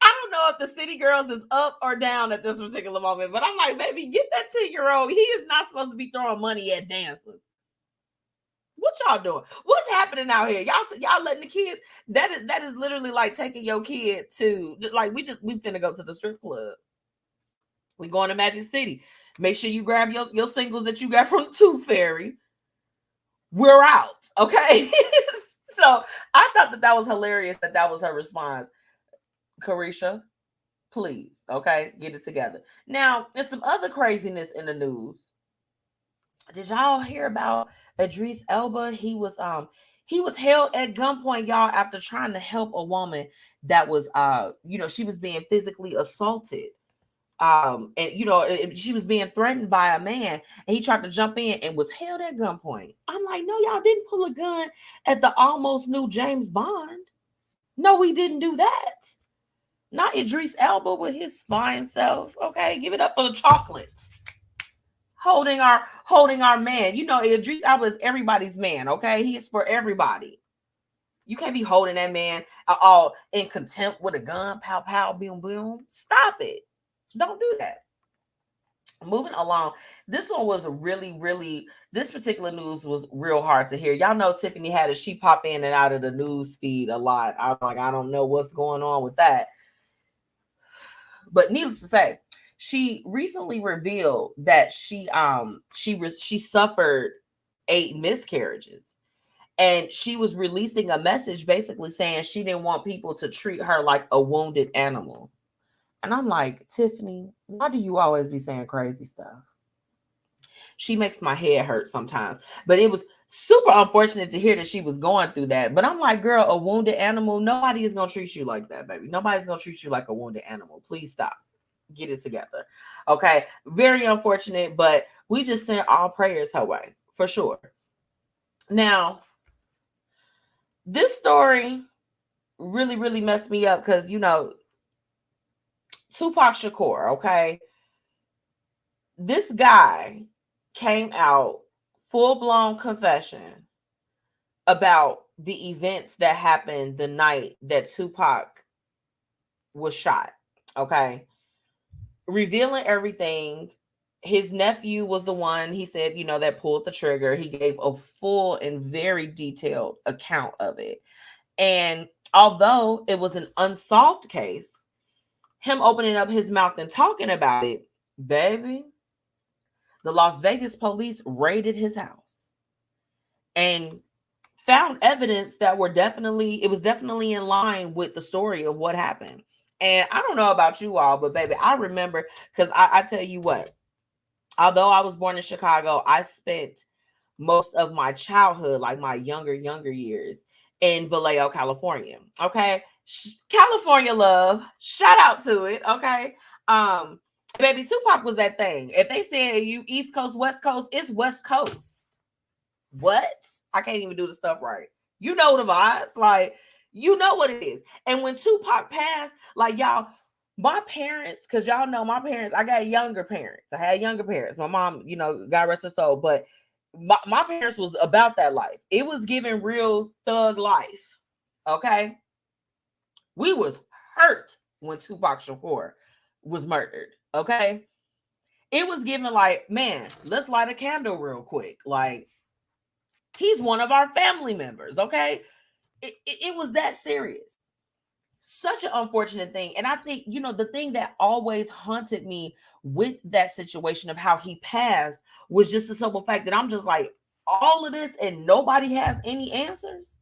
Speaker 1: I don't know if the city girls is up or down at this particular moment, but I'm like, baby, get that 10-year-old. He is not supposed to be throwing money at dancers. What y'all doing? What's happening out here? Y'all letting the kids, that is literally like taking your kid to, like, we finna go to the strip club. We going to Magic City. Make sure you grab your singles that you got from Tooth Fairy. We're out, okay? So I thought that was hilarious that was her response. Carisha, please, okay, get it together. Now, there's some other craziness in the news. Did y'all hear about Idris Elba? He was held at gunpoint, y'all, after trying to help a woman that was she was being physically assaulted. And she was being threatened by a man, and he tried to jump in and was held at gunpoint. I'm like, no, y'all didn't pull a gun at the almost new James Bond. No, we didn't do that. Not Idris Elba with his fine self. Okay, give it up for the chocolates.
Speaker 6: holding our man. You know, Idris Elba is everybody's man, okay? He is for everybody. You can't be holding that man all in contempt with a gun, pow, pow, boom, boom. Stop it. Don't do that. Moving along, this one was really, this particular news was real hard to hear. Y'all know Tiffany Haddish, she pop in and out of the news feed a lot. I'm like, I don't know what's going on with that. But needless to say, she recently revealed that she suffered 8 miscarriages. And she was releasing a message basically saying she didn't want people to treat her like a wounded animal. And I'm like, Tiffany, why do you always be saying crazy stuff? She makes my head hurt sometimes. But it was super unfortunate to hear that she was going through that. But I'm like, girl, a wounded animal, nobody is going to treat you like that, baby. Nobody's going to treat you like a wounded animal. Please stop. Get it together. Okay. Very unfortunate, but we just sent all prayers her way for sure. Now, this story really messed me up because, you know, Tupac Shakur, okay? This guy came out full-blown confession about the events that happened the night that Tupac was shot, okay? Revealing everything. His nephew was the one, he said, you know, that pulled the trigger. He gave a full and very detailed account of it. And although it was an unsolved case, him opening up his mouth and talking about it, baby, the Las Vegas police raided his house and found evidence that was definitely in line with the story of what happened. And I don't know about you all, but baby, I remember, because I tell you what, although I was born in Chicago, I spent most of my childhood, like my younger years, in Vallejo, California. Okay. California love. Shout out to it. Okay. Baby, Tupac was that thing. If they say you East Coast, West Coast, it's West Coast. What? I can't even do the stuff right. You know the vibes. Like, you know what it is. And when Tupac passed, like, y'all, my parents, because y'all know my parents, I got younger parents. I had younger parents. My mom, you know, God rest her soul. But my parents was about that life. It was giving real thug life. Okay. We was hurt when Tupac Shakur was murdered. Okay. It was giving like, man, let's light a candle real quick. Like, he's one of our family members. Okay. It was that serious. Such an unfortunate thing. And I think, you know, the thing that always haunted me with that situation of how he passed was just the simple fact that I'm just like, all of this and nobody has any answers.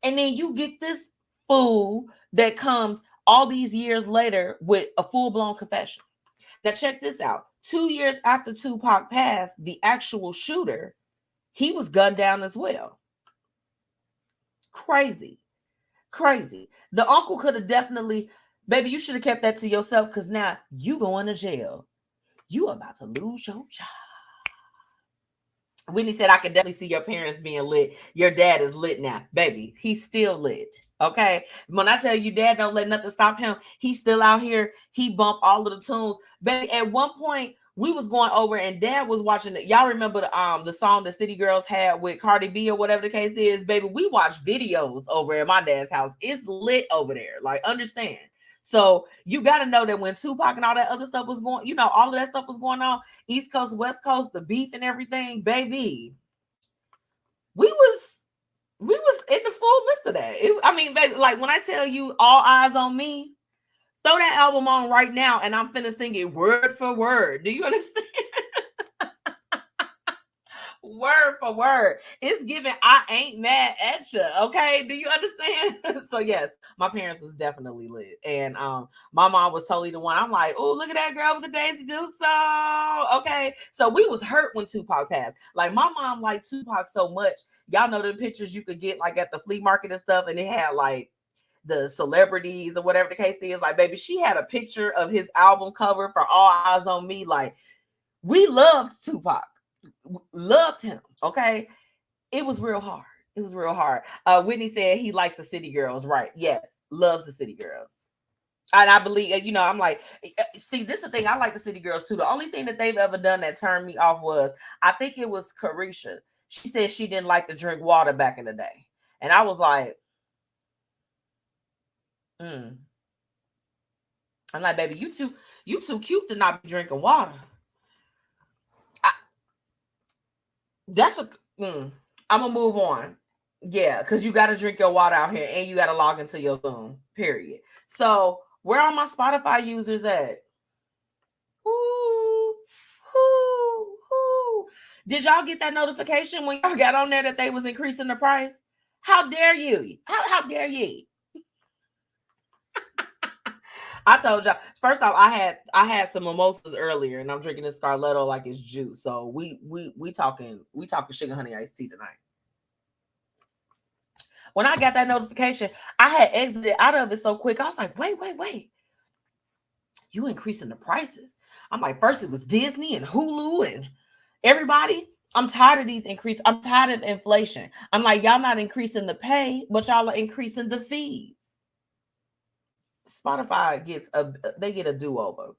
Speaker 6: And then you get this fool that comes all these years later with a full-blown confession. Now check this out. 2 years after Tupac passed, the actual shooter, he was gunned down as well. Crazy. The uncle could have definitely, baby, you should have kept that to yourself, because now you going to jail. You about to lose your job. Whitney said, I could definitely see your parents being lit. Your dad is lit now. Baby, he's still lit. Okay. When I tell you dad don't let nothing stop him, he's still out here. He bumped all of the tunes. Baby, at one point, we was going over and dad was watching it. Y'all remember the song the City Girls had with Cardi B or whatever the case is? Baby, we watched videos over at my dad's house. It's lit over there. Like, understand. So you got to know that when Tupac and all that other stuff was going, you know, all of that stuff was going on, East Coast, West Coast, the beef and everything, baby, we was in the full midst of that. I mean, baby, like when I tell you All Eyes on Me, throw that album on right now and I'm finna sing it word for word. Do you understand? Word for word. It's giving I ain't mad at you. Okay. Do you understand? So yes, my parents was definitely lit. And my mom was totally the one. I'm like, oh, look at that girl with the Daisy Duke song. Okay. So we was hurt when Tupac passed. Like my mom liked Tupac so much. Y'all know the pictures you could get like at the flea market and stuff, and it had like the celebrities or whatever the case is. Like, baby, she had a picture of his album cover for All Eyes on Me. Like, we loved Tupac. Loved him. Okay. It was real hard. It was real hard. Whitney said he likes the City Girls. Right. Yes. Loves the City Girls. And I believe, you know, I'm like, see, this is the thing. I like the city girls too. The only thing that they've ever done that turned me off was, I think it was Carisha. She said she didn't like to drink water back in the day. And I was like, I'm like, baby, you too cute to not be drinking water. I'm gonna move on. Yeah, because you got to drink your water out here and you got to log into your Zoom, period. So where are my Spotify users at? Did y'all get that notification when y'all got on there that they was increasing the price? How dare you? How dare you? I told y'all. First off, I had some mimosas earlier, and I'm drinking this Scarletto like it's juice. So we talking sugar honey iced tea tonight. When I got that notification, I had exited out of it so quick. I was like, wait. You increasing the prices. I'm like, first it was Disney and Hulu and everybody. I'm tired of these increases. I'm tired of inflation. I'm like, y'all not increasing the pay, but y'all are increasing the fees. Spotify get a do-over.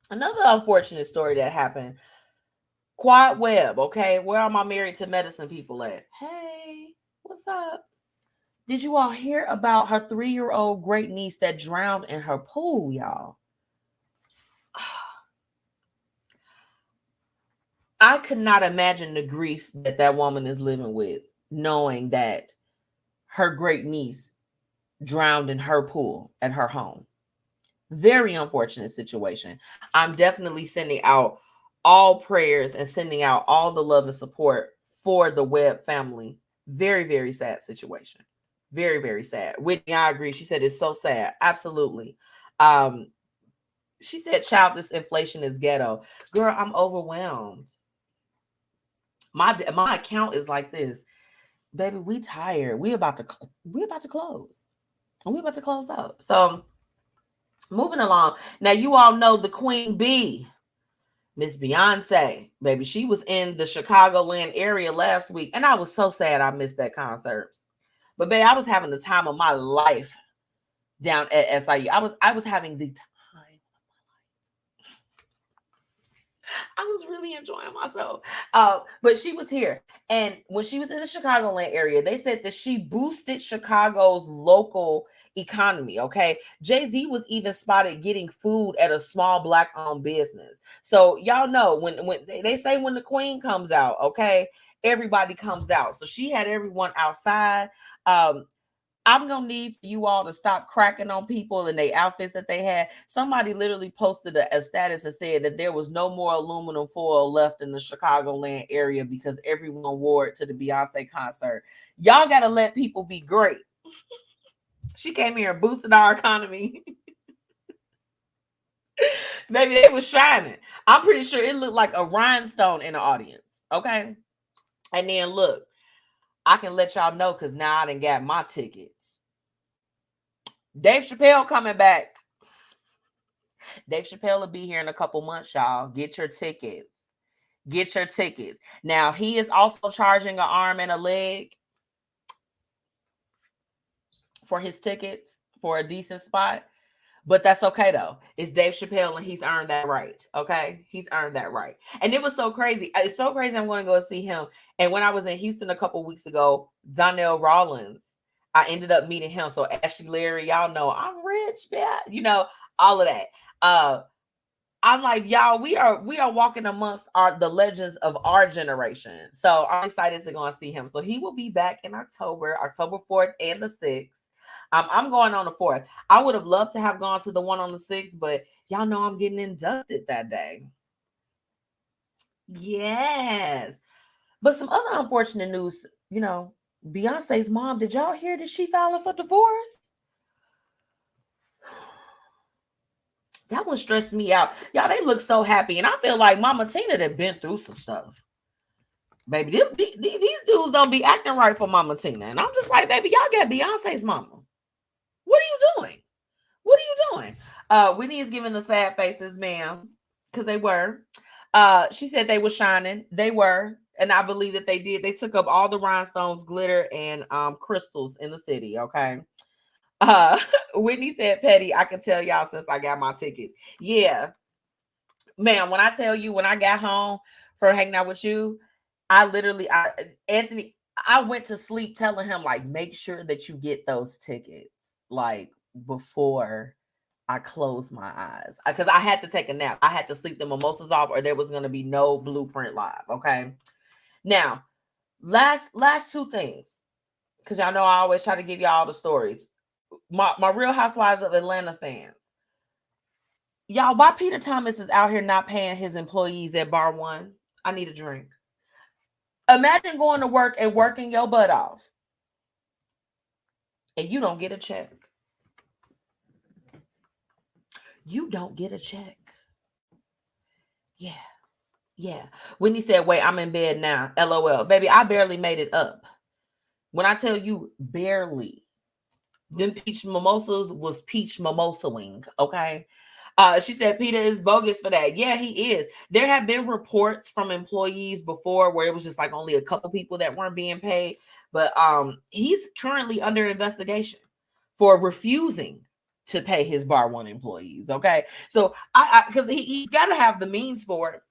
Speaker 6: Another unfortunate story that happened. Quad Web, okay? Where are my married to medicine people at? Hey, what's up? Did you all hear about her 3-year-old great niece that drowned in her pool, y'all? I could not imagine the grief that woman is living with, knowing that her great niece drowned in her pool at her home. Very unfortunate situation. I'm definitely sending out all prayers and sending out all the love and support for the Webb family. Very, very sad situation. Very, very sad. Whitney, I agree. She said it's so sad. Absolutely. She said childless inflation is ghetto. Girl, I'm overwhelmed. My account is like this. Baby, we tired. We about to close. And we about to close out. So moving along. Now you all know the Queen Bee, Miss Beyonce, baby. She was in the Chicagoland area last week. And I was so sad I missed that concert. But baby, I was having the time of my life down at SIU. I was having the time. I was really enjoying myself. But she was here. And when she was in the Chicagoland area, they said that she boosted Chicago's local economy. Okay. Jay-Z was even spotted getting food at a small Black-owned business. So y'all know when they say when the queen comes out, okay, everybody comes out. So she had everyone outside. I'm going to need for you all to stop cracking on people and the outfits that they had. Somebody literally posted a status and said that there was no more aluminum foil left in the Chicagoland area because everyone wore it to the Beyonce concert. Y'all got to let people be great. She came here and boosted our economy. Maybe they was shining. I'm pretty sure it looked like a rhinestone in the audience. Okay. And then look, I can let y'all know because now I done got my tickets. Dave Chappelle coming back. Dave Chappelle will be here in a couple months, y'all. Get your tickets. Get your tickets. Now, he is also charging an arm and a leg for his tickets for a decent spot. But that's okay, though. It's Dave Chappelle, and he's earned that right, okay? He's earned that right. And it was so crazy. It's so crazy I'm going to go see him. And when I was in Houston a couple weeks ago, Donnell Rawlins, I ended up meeting him. So Ashley Larry, y'all know I'm rich, man. You know, all of that. I'm like, y'all, we are walking amongst the legends of our generation. So I'm excited to go and see him. So he will be back in October 4th and the 6th. I'm going on the 4th. I would have loved to have gone to the one on the 6th, but y'all know I'm getting inducted that day. Yes. But some other unfortunate news, you know, Beyonce's mom, did y'all hear that she filing for divorce? That one stressed me out. Y'all, they look so happy. And I feel like Mama Tina done been through some stuff. Baby, these dudes don't be acting right for Mama Tina. And I'm just like, baby, y'all got Beyonce's mama. What are you doing? What are you doing? Whitney is giving the sad faces, ma'am, because they were. She said they were shining. They were. And I believe that they did. They took up all the rhinestones, glitter, and crystals in the city, okay? Whitney said, Petty, I can tell y'all since I got my tickets. Yeah. Man, when I tell you, when I got home for hanging out with you, Anthony, I went to sleep telling him, like, make sure that you get those tickets, like, before I close my eyes. Because I had to take a nap. I had to sleep the mimosas off or there was going to be no Blueprint Live, okay? Now, last two things, because y'all know I always try to give y'all the stories. My Real Housewives of Atlanta fans. Y'all, why Peter Thomas is out here not paying his employees at Bar One? I need a drink. Imagine going to work and working your butt off and you don't get a check. You don't get a check. Yeah. Whitney said, wait, I'm in bed now. LOL. Baby, I barely made it up. When I tell you barely, them peach mimosas was peach mimosa-ing, okay? She said Peter is bogus for that. Yeah, he is. There have been reports from employees before where it was just like only a couple people that weren't being paid. But he's currently under investigation for refusing to pay his Bar One employees, okay? So because he's got to have the means for it.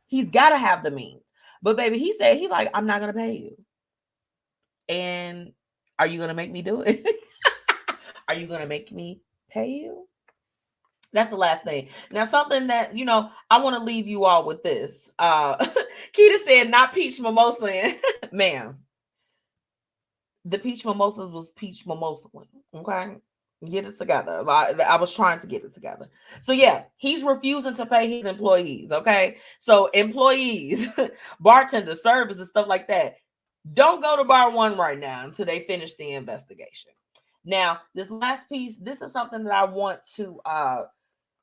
Speaker 6: He's got to have the means. But baby, he said, he's like, I'm not going to pay you. And are you going to make me do it? Are you going to make me pay you? That's the last thing. Now, something that, I want to leave you all with this. Keita said, not peach mimosa. Ma'am, the peach mimosas was peach mimosa. Okay? Get it together. I was trying to get it together. So, yeah, he's refusing to pay his employees. Okay? So, employees, bartender, service, and stuff like that, don't go to Bar One right now until they finish the investigation. Now, this last piece, this is something that I want to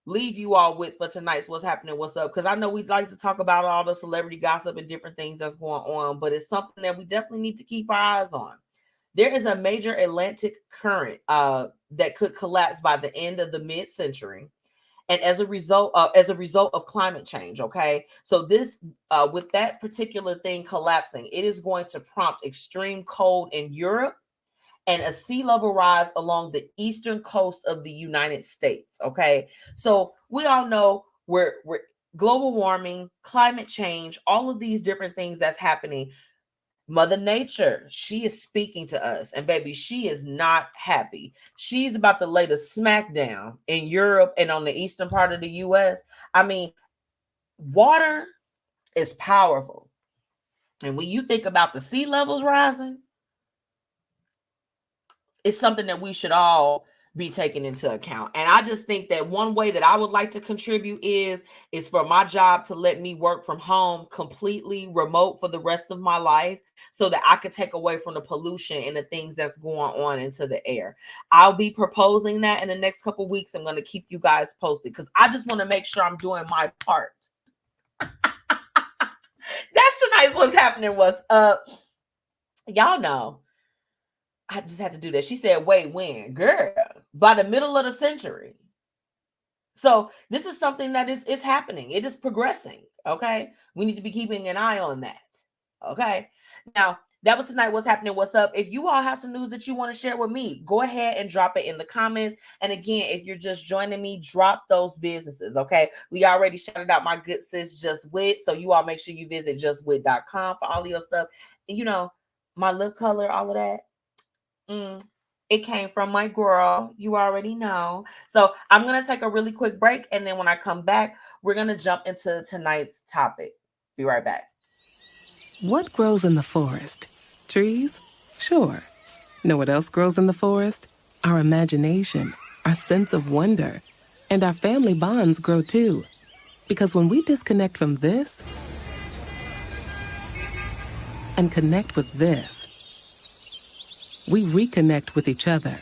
Speaker 6: leave you all with for tonight's What's Happening, What's Up, because I know we like to talk about all the celebrity gossip and different things that's going on, but it's something that we definitely need to keep our eyes on. There is a major Atlantic current that could collapse by the end of the mid-century, and as a result of climate change. Okay, so this with that particular thing collapsing, it is going to prompt extreme cold in Europe and a sea level rise along the eastern coast of the United States. Okay, so we all know we're global warming, climate change, all of these different things that's happening. Mother Nature, she is speaking to us, and baby, she is not happy. She's about to lay the smack down in Europe and on the eastern part of the US. I mean, water is powerful. And when you think about the sea levels rising, it's something that we should all be taking into account. And I just think that one way that I would like to contribute is for my job to let me work from home completely remote for the rest of my life so that I could take away from the pollution and the things that's going on into the air. I'll be proposing that in the next couple of weeks. I'm going to keep you guys posted because I just want to make sure I'm doing my part. That's tonight's What's Happening, What's Up. Y'all know. I just had to do that. She said, wait, when? Girl, by the middle of the century. So this is something that is happening. It is progressing, okay? We need to be keeping an eye on that, okay? Now, that was tonight. What's Happening? What's Up? If you all have some news that you want to share with me, go ahead and drop it in the comments. And again, if you're just joining me, drop those businesses, okay? We already shouted out my good sis, Just Wit. So you all make sure you visit justwit.com for all of your stuff. And my lip color, all of that. It came from my girl. You already know. So I'm going to take a really quick break. And then when I come back, we're going to jump into tonight's topic. Be right back.
Speaker 11: What grows in the forest? Trees? Sure. Know what else grows in the forest? Our imagination, our sense of wonder, and our family bonds grow too. Because when we disconnect from this and connect with this, we reconnect with each other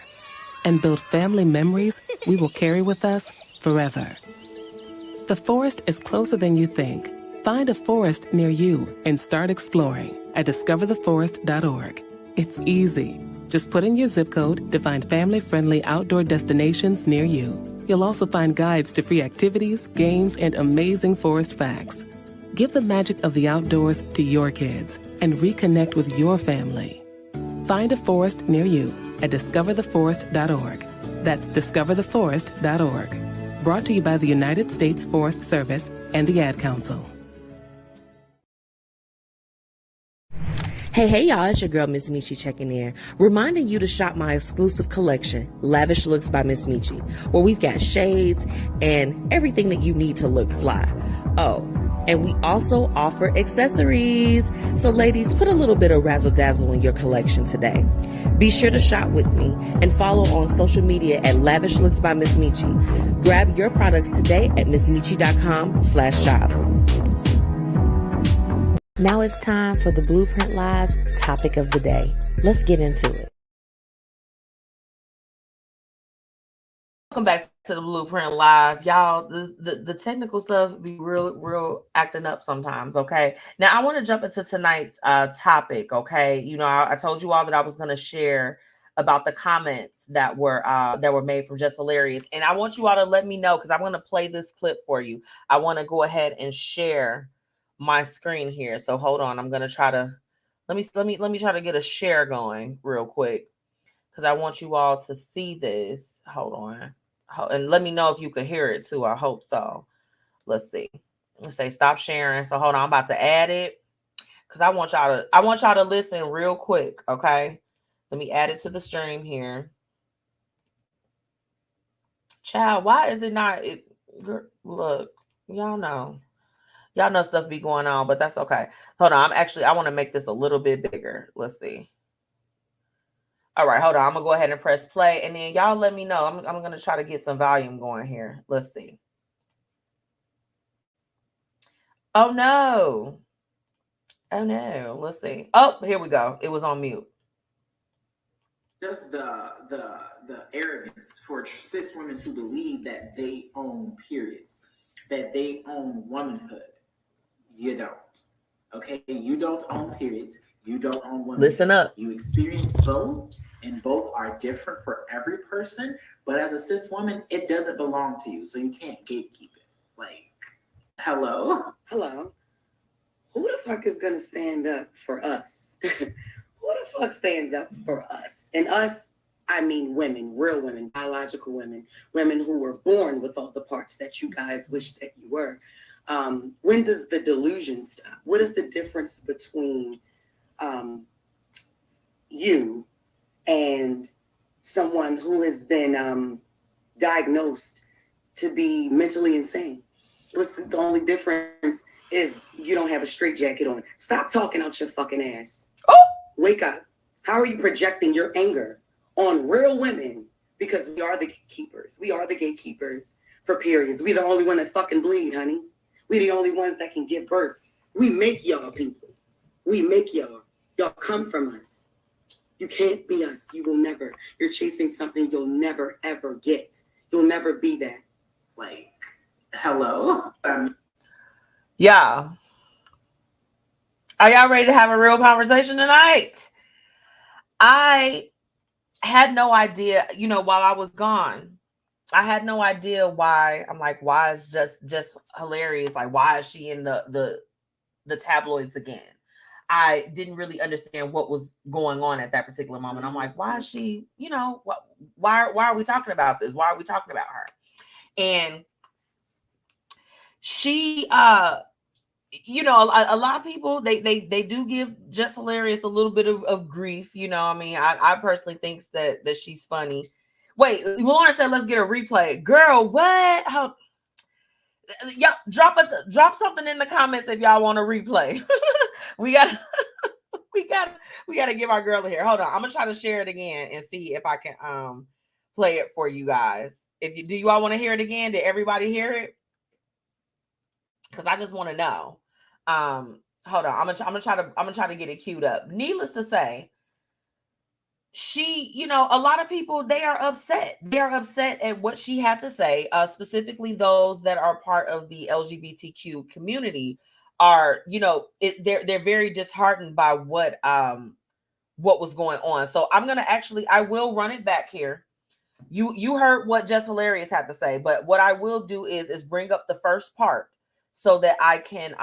Speaker 11: and build family memories we will carry with us forever. The forest is closer than you think. Find a forest near you and start exploring at discovertheforest.org. It's easy. Just put in your zip code to find family-friendly outdoor destinations near you. You'll also find guides to free activities, games, and amazing forest facts. Give the magic of the outdoors to your kids and reconnect with your family. Find a forest near you at discovertheforest.org. That's discovertheforest.org. Brought to you by the United States Forest Service and the Ad Council.
Speaker 1: Hey, y'all, it's your girl, MzMetchi, checking in, reminding you to shop my exclusive collection, Lavish Looks by MzMetchi, where we've got shades and everything that you need to look fly. Oh, and we also offer accessories. So ladies, put a little bit of razzle dazzle in your collection today. Be sure to shop with me and follow on social media at Lavish Looks by MzMetchi. Grab your products today at MzMetchi.com/shop. Now it's time for the Blueprint Live's topic of the day. Let's get into it. Welcome back to the Blueprint Live. Y'all, the technical stuff be real acting up sometimes, okay? Now, I want to jump into tonight's topic, okay? You know, I told you all that I was going to share about the comments that were made from Just Hilarious. And I want you all to let me know, because I'm going to play this clip for you. I want to go ahead and share my screen here. So hold on. I'm going to try to let me try to get a share going real quick, because I want you all to see this. Hold on. And let me know if you can hear it too. I hope so. Let's see. Let's say stop sharing. So hold on. I'm about to add it, because I want y'all to listen real quick. Okay. Let me add it to the stream here. Child, why is it not? Look, y'all know stuff be going on, but that's okay. Hold on. I want to make this a little bit bigger. Let's see. All right, hold on. I'm going to go ahead and press play, and then y'all let me know. I'm going to try to get some volume going here. Let's see. Oh, no. Oh, no. Let's see. Oh, here we go. It was on mute.
Speaker 12: Just the arrogance for cis women to believe that they own periods, that they own womanhood. You don't. Okay? You don't own periods. You don't own womanhood.
Speaker 1: Listen up.
Speaker 12: You experience both, and both are different for every person. But as a cis woman, it doesn't belong to you, so you can't gatekeep it. Like, hello?
Speaker 13: Who the fuck is gonna stand up for us? Who the fuck stands up for us? And us, I mean women, real women, biological women, women who were born with all the parts that you guys wish that you were. When does the delusion stop? What is the difference between you and someone who has been diagnosed to be mentally insane? What's the only difference is you don't have a straitjacket on. Stop talking out your fucking ass.
Speaker 1: Oh!
Speaker 13: Wake up. How are you projecting your anger on real women? Because we are the gatekeepers. We are the gatekeepers for periods. We the only one that fucking bleed, honey. We the only ones that can give birth. We make y'all people. We make y'all. Y'all come from us. You can't be us. You will never. You're chasing something you'll never, ever get. You'll never be that.
Speaker 12: Like, hello?
Speaker 6: Yeah. Are y'all ready to have a real conversation tonight? I had no idea, while I was gone, I had no idea why. I'm like, why is just hilarious? Like, why is she in the tabloids again? I didn't really understand what was going on at that particular moment. I'm like, why is she, why are we talking about this? Why are we talking about her? And she, a lot of people, they do give Just Hilarious a little bit of grief. I personally think that she's funny. Wait, Lauren said, let's get a replay. Girl, what? How? Yeah, drop something in the comments if y'all want a replay. we gotta give our girl a here. Hold on, I'm gonna try to share it again and see if I can play it for you guys. Do you all want to hear it again? Did everybody hear it? Because I just want to know. Hold on, I'm gonna try to get it queued up. Needless to say, she, a lot of people, they are upset. They're upset at what she had to say. Specifically, those that are part of the LGBTQ community are, they're very disheartened by what was going on. So I will run it back here. You heard what Just Hilarious had to say, but what I will do is bring up the first part so that I can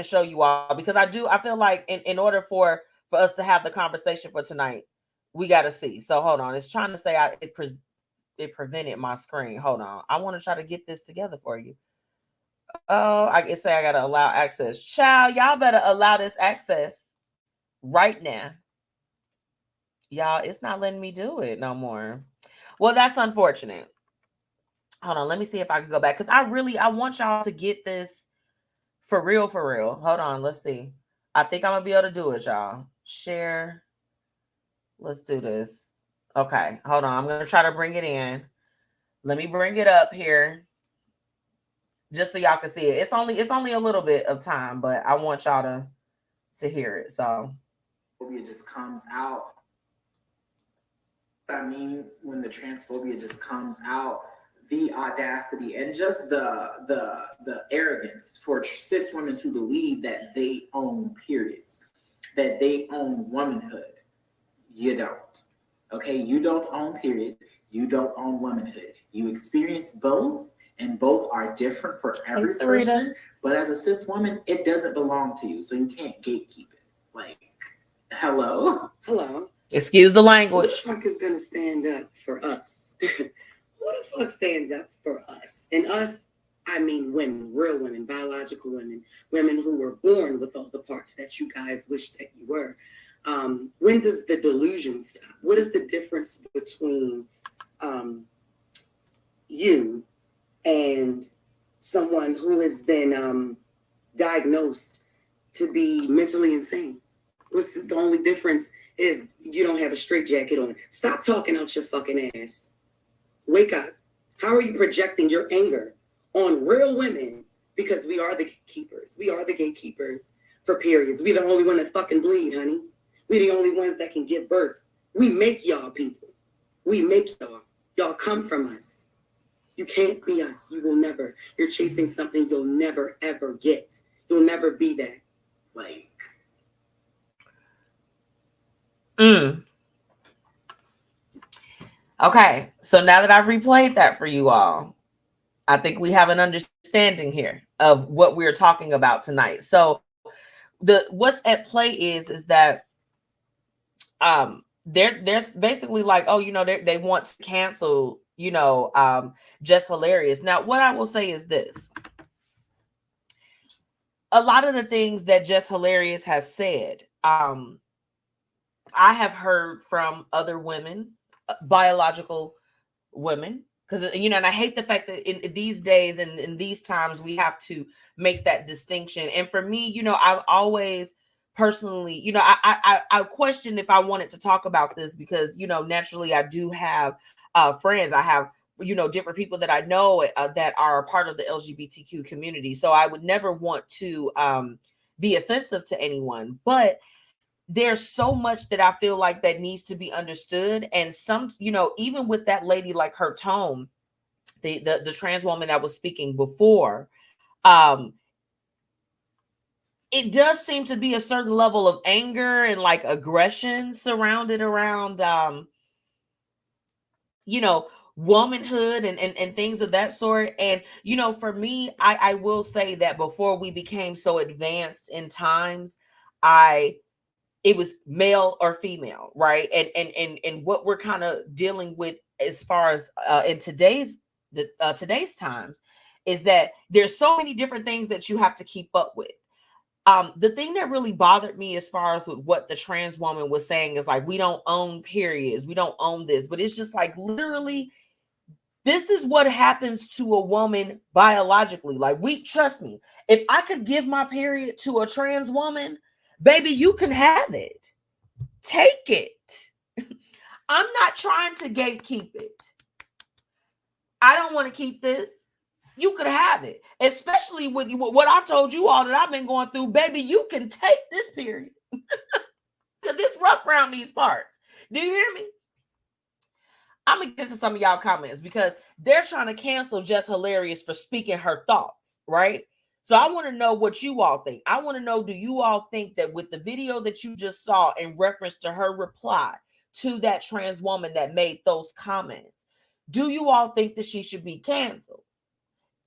Speaker 6: show you all, because I feel like in order for us to have the conversation for tonight,
Speaker 1: we got to see. So hold on. It's trying to say it prevented my screen. Hold on. I want to try to get this together for you. Oh, I can say I got to allow access. Child, y'all better allow this access right now. Y'all, it's not letting me do it no more. Well, that's unfortunate. Hold on. Let me see if I can go back. Because I want y'all to get this for real, for real. Hold on. Let's see. I think I'm going to be able to do it, y'all. Share. Let's do this. Okay. Hold on. I'm going to try to bring it in. Let me bring it up here. Just so y'all can see it. It's only a little bit of time, but I want y'all to hear it. So
Speaker 12: it just comes out. I mean, when the transphobia just comes out, the audacity and just the arrogance for cis women to believe that they own periods, that they own womanhood. You don't. Okay, you don't own periods. You don't own womanhood. You experience both, and both are different for every person. But as a cis woman, it doesn't belong to you, so you can't gatekeep it. Like, hello.
Speaker 1: Excuse the language.
Speaker 13: Who the fuck is gonna stand up for us? Who the fuck stands up for us? And us, I mean women, real women, biological women, women who were born with all the parts that you guys wish that you were. When does the delusion stop? What is the difference between you and someone who has been diagnosed to be mentally insane? What's the only difference is you don't have a straitjacket on. Stop talking out your fucking ass. Wake up. How are you projecting your anger on real women? Because we are the gatekeepers. We are the gatekeepers for periods. We the only one that fucking bleed, honey. We the only ones that can give birth. We make y'all people. We make y'all. Y'all come from us. You can't be us. You will never. You're chasing something you'll never, ever get. You'll never be that. Like.
Speaker 1: Okay, so now that I've replayed that for you all, I think we have an understanding here of what we're talking about tonight. So what's at play is that there's basically like, oh, they want to cancel, Just Hilarious. Now, what I will say is this. A lot of the things that Just Hilarious has said, I have heard from other women, biological women, because, and I hate the fact that in these days and in these times, we have to make that distinction. And for me, I've always personally, I questioned if I wanted to talk about this because, naturally I do have friends. I have, different people that I know that are a part of the LGBTQ community. So I would never want to be offensive to anyone, but there's so much that I feel like that needs to be understood. And some, even with that lady, like her tone, the trans woman that was speaking before, it does seem to be a certain level of anger and like aggression surrounded around, womanhood and things of that sort. And, for me, I will say that before we became so advanced in times, it was male or female, right? And what we're kind of dealing with as far as in today's times is that there's so many different things that you have to keep up with. The thing that really bothered me as far as what the trans woman was saying is like, we don't own periods. We don't own this, but it's just like, literally, this is what happens to a woman biologically. Like, trust me, if I could give my period to a trans woman, baby, you can have it. Take it. I'm not trying to gatekeep it. I don't want to keep this. You could have it, especially with what I told you all that I've been going through. Baby, you can take this period because it's rough around these parts. Do you hear me? I'm going to get to some of y'all comments because they're trying to cancel Just Hilarious for speaking her thoughts, right? So I want to know what you all think. I want to know, do you all think that with the video that you just saw in reference to her reply to that trans woman that made those comments, do you all think that she should be canceled?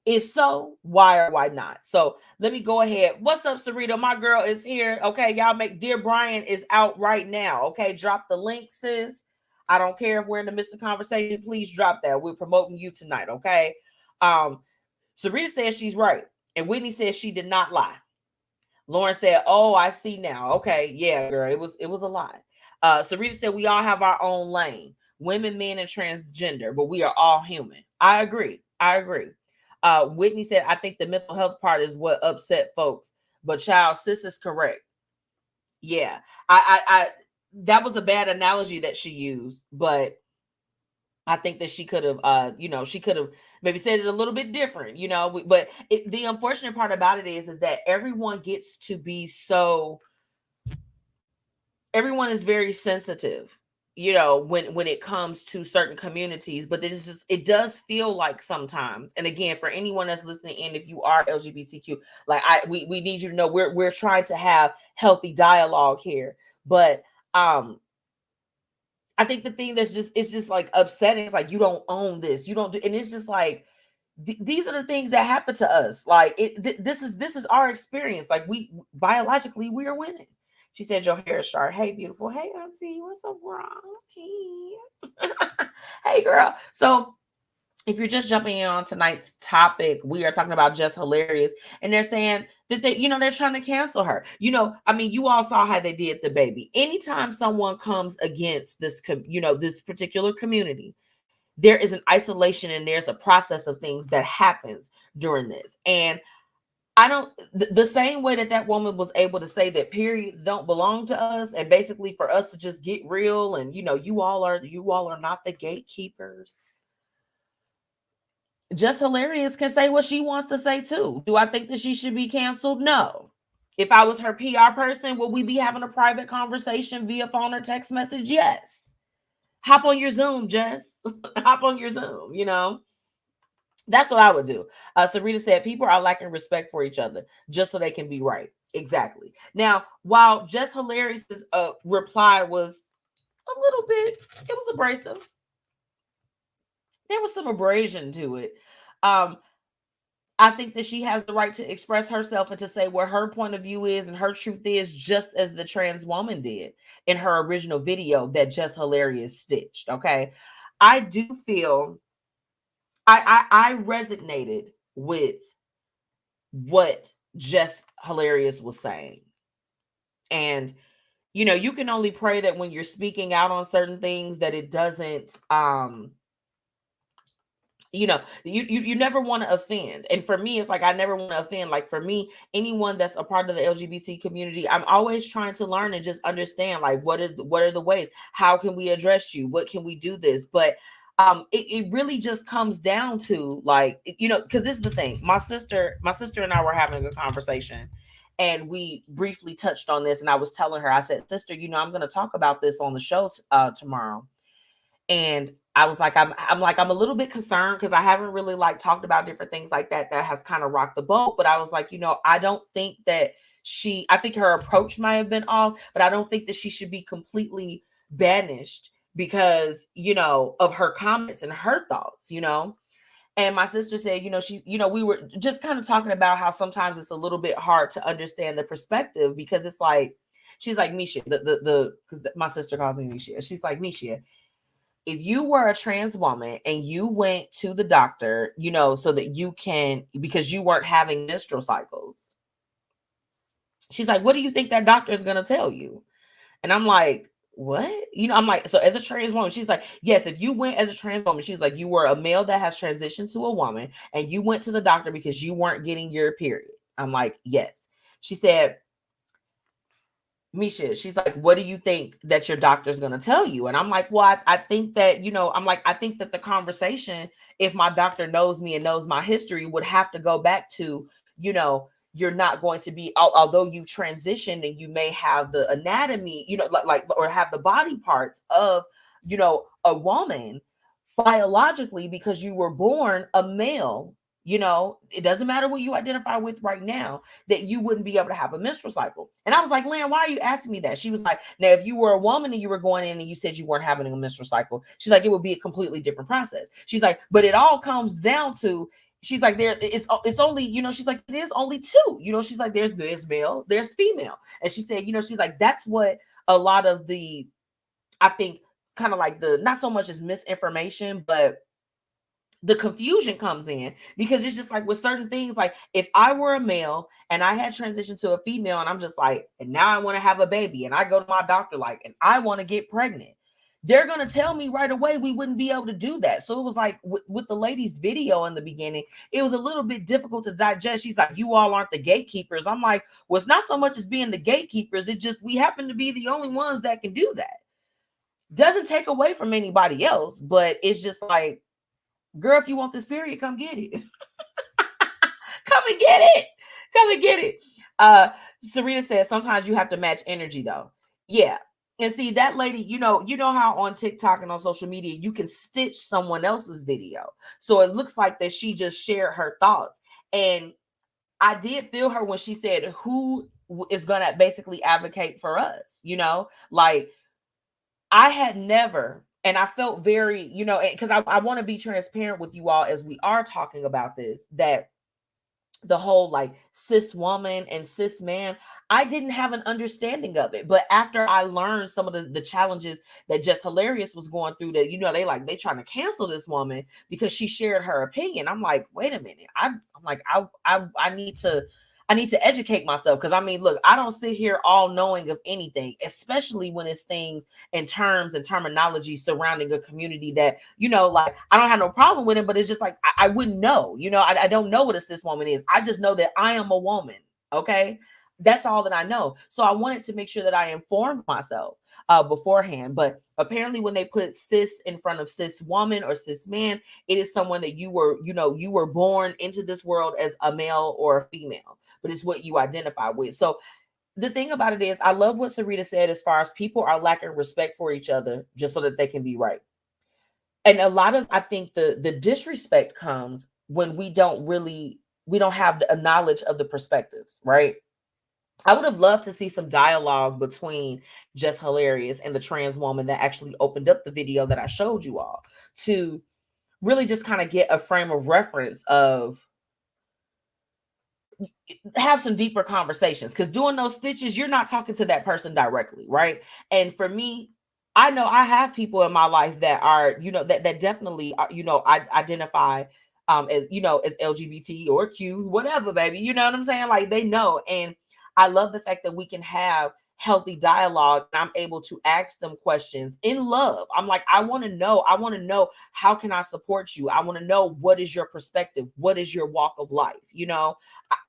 Speaker 1: If so, why or why not? So let me go ahead. What's up, Sarita? My girl is here. Okay, y'all make Dear Brian is out right now. Okay, drop the link, sis. I don't care if we're in the midst of conversation. Please drop that. We're promoting you tonight. Okay. Sarita says she's right, and Whitney says she did not lie. Lauren said, "Oh, I see now. Okay, yeah, girl, it was a lie." Sarita said, "We all have our own lane, women, men, and transgender, but we are all human." I agree. Whitney said, "I think the mental health part is what upset folks, but child, sis is correct." Yeah, I that was a bad analogy that she used, but I think that she could have, she could have maybe said it a little bit different, but the unfortunate part about it is that everyone gets to be everyone is very sensitive, when it comes to certain communities, but it does feel like sometimes, and again, for anyone that's listening in, if you are LGBTQ, like we need you to know we're trying to have healthy dialogue here, but, I think the thing it's just like upsetting. It's like, you don't own this. You don't do, and it's just like, these are the things that happen to us. Like this is our experience. Like biologically, we are winning. She said, your hair is sharp. Hey, beautiful. Hey, auntie. What's up, wrong? Hey. Hey, girl. So if you're just jumping in on tonight's topic, we are talking about Just Hilarious, and they're saying that they're trying to cancel her. You all saw how they did the baby. Anytime someone comes against this, this particular community, there is an isolation and there's a process of things that happens during this. And I don't, the same way that woman was able to say that periods don't belong to us, and basically for us to just get real, and you all are not the gatekeepers. Just Hilarious can say what she wants to say too. Do I think that she should be canceled? No. If I was her PR person, would we be having a private conversation via phone or text message? Yes. Hop on your Zoom, Jess. Hop on your Zoom, That's what I would do. Sarita said, people are lacking respect for each other just so they can be right. Exactly. Now, while Just Hilarious's reply was a little bit, it was abrasive. There was some abrasion to it. I think that she has the right to express herself and to say where her point of view is and her truth is, just as the trans woman did in her original video that Just Hilarious stitched. Okay. I do feel I resonated with what Just Hilarious was saying. And you can only pray that when you're speaking out on certain things that it doesn't you never want to offend. And for me, it's like, I never want to offend. Like for me, anyone that's a part of the LGBT community, I'm always trying to learn and just understand, like, what are the ways? How can we address you? What can we do this? But it really just comes down to, like, because this is the thing. My sister and I were having a conversation, and we briefly touched on this, and I was telling her, I said, sister, I'm going to talk about this on the show tomorrow. And I was like, I'm a little bit concerned because I haven't really talked about different things like that has kind of rocked the boat. But I was like, I don't think that I think her approach might have been off, but I don't think that she should be completely banished because, of her comments and her thoughts, And my sister said, we were just kind of talking about how sometimes it's a little bit hard to understand the perspective, because it's like, she's like, Misha, because my sister calls me Misha. She's like, Misha, if you were a trans woman and you went to the doctor, so that because you weren't having menstrual cycles, she's like, what do you think that doctor is going to tell you? And I'm like, what? I'm like, so as a trans woman, she's like, yes, if you went as a trans woman, she's like, you were a male that has transitioned to a woman and you went to the doctor because you weren't getting your period. I'm like, yes. She said, Misha, she's like, what do you think that your doctor's going to tell you? And I'm like, well, I think that, I think that the conversation, if my doctor knows me and knows my history, would have to go back to, you're not going to be, although you've transitioned and you may have the anatomy, or have the body parts of, a woman biologically, because you were born a male. It doesn't matter what you identify with right now, that you wouldn't be able to have a menstrual cycle. And I was like, Lan, why are you asking me that? She was like, now, if you were a woman and you were going in and you said you weren't having a menstrual cycle, she's like, it would be a completely different process. She's like, but it all comes down to, she's like, it's only, she's like, it is only two, she's like, there's male, there's female. And she said, she's like, that's what a lot of the, I think, kind of like the, not so much as misinformation, but the confusion comes in, because it's just like with certain things, like if I were a male and I had transitioned to a female and I'm just like, and now I want to have a baby and I go to my doctor, like, and I want to get pregnant, they're going to tell me right away we wouldn't be able to do that. So it was like with the lady's video in the beginning, it was a little bit difficult to digest. She's like, you all aren't the gatekeepers. I'm like, well, it's not so much as being the gatekeepers. It just, we happen to be the only ones that can do that. Doesn't take away from anybody else, but it's just like, girl, if you want this period, come get it. Come and get it. Come and get it. Sarita says sometimes you have to match energy though. Yeah. And see that lady, you know how on TikTok and on social media, you can stitch someone else's video. So it looks like that she just shared her thoughts. And I did feel her when she said, who is going to basically advocate for us? Like I had never, and I felt very, because I want to be transparent with you all as we are talking about this, that the whole like cis woman and cis man, I didn't have an understanding of it. But after I learned some of the challenges that Just Hilarious was going through, that, they trying to cancel this woman because she shared her opinion. I'm like, wait a minute. I'm like, I need to educate myself. Because I mean, look, I don't sit here all knowing of anything, especially when it's things and terms and terminology surrounding a community that, like, I don't have no problem with it, but it's just like, I wouldn't know, I don't know what a cis woman is. I just know that I am a woman. Okay. That's all that I know. So I wanted to make sure that I informed myself beforehand. But apparently when they put cis in front of cis woman or cis man, it is someone that you were born into this world as a male or a female, but it's what you identify with. So the thing about it is, I love what Sarita said as far as people are lacking respect for each other just so that they can be right. And a lot of, I think the disrespect comes when we don't have a knowledge of the perspectives, right? I would have loved to see some dialogue between Just Hilarious and the trans woman that actually opened up the video that I showed you all, to really just kind of get a frame of reference of, have some deeper conversations, because doing those stitches, you're not talking to that person directly, right? And for me, I know I have people in my life that are, that definitely are, I identify as, as LGBT or Q, whatever, baby. You know what I'm saying? Like, they know. And I love the fact that we can have healthy dialogue and I'm able to ask them questions in love. I'm like, I want to know, how can I support you? I want to know, what is your perspective? What is your walk of life?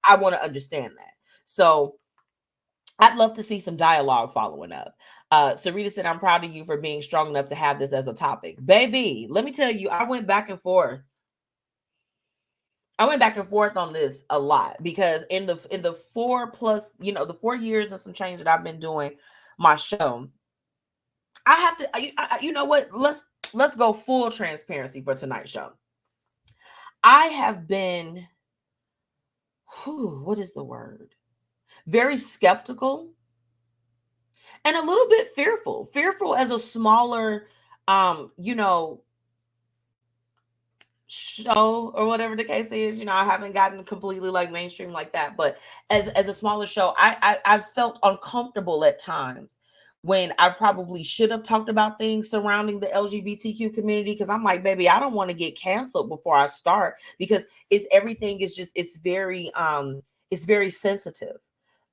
Speaker 1: I want to understand that. So I'd love to see some dialogue following up. Sarita said, I'm proud of you for being strong enough to have this as a topic. Baby, let me tell you, I went back and forth on this a lot, because in the 4+, the 4 years and some change that I've been doing my show, I have to, you know what? Let's go full transparency for tonight's show. I have been, what is the word? Very skeptical and a little bit fearful as a smaller, show or whatever the case is. I haven't gotten completely like mainstream like that, but as a smaller show, I felt uncomfortable at times when I probably should have talked about things surrounding the LGBTQ community, because I'm like, baby, I don't want to get canceled before I start, because it's very sensitive.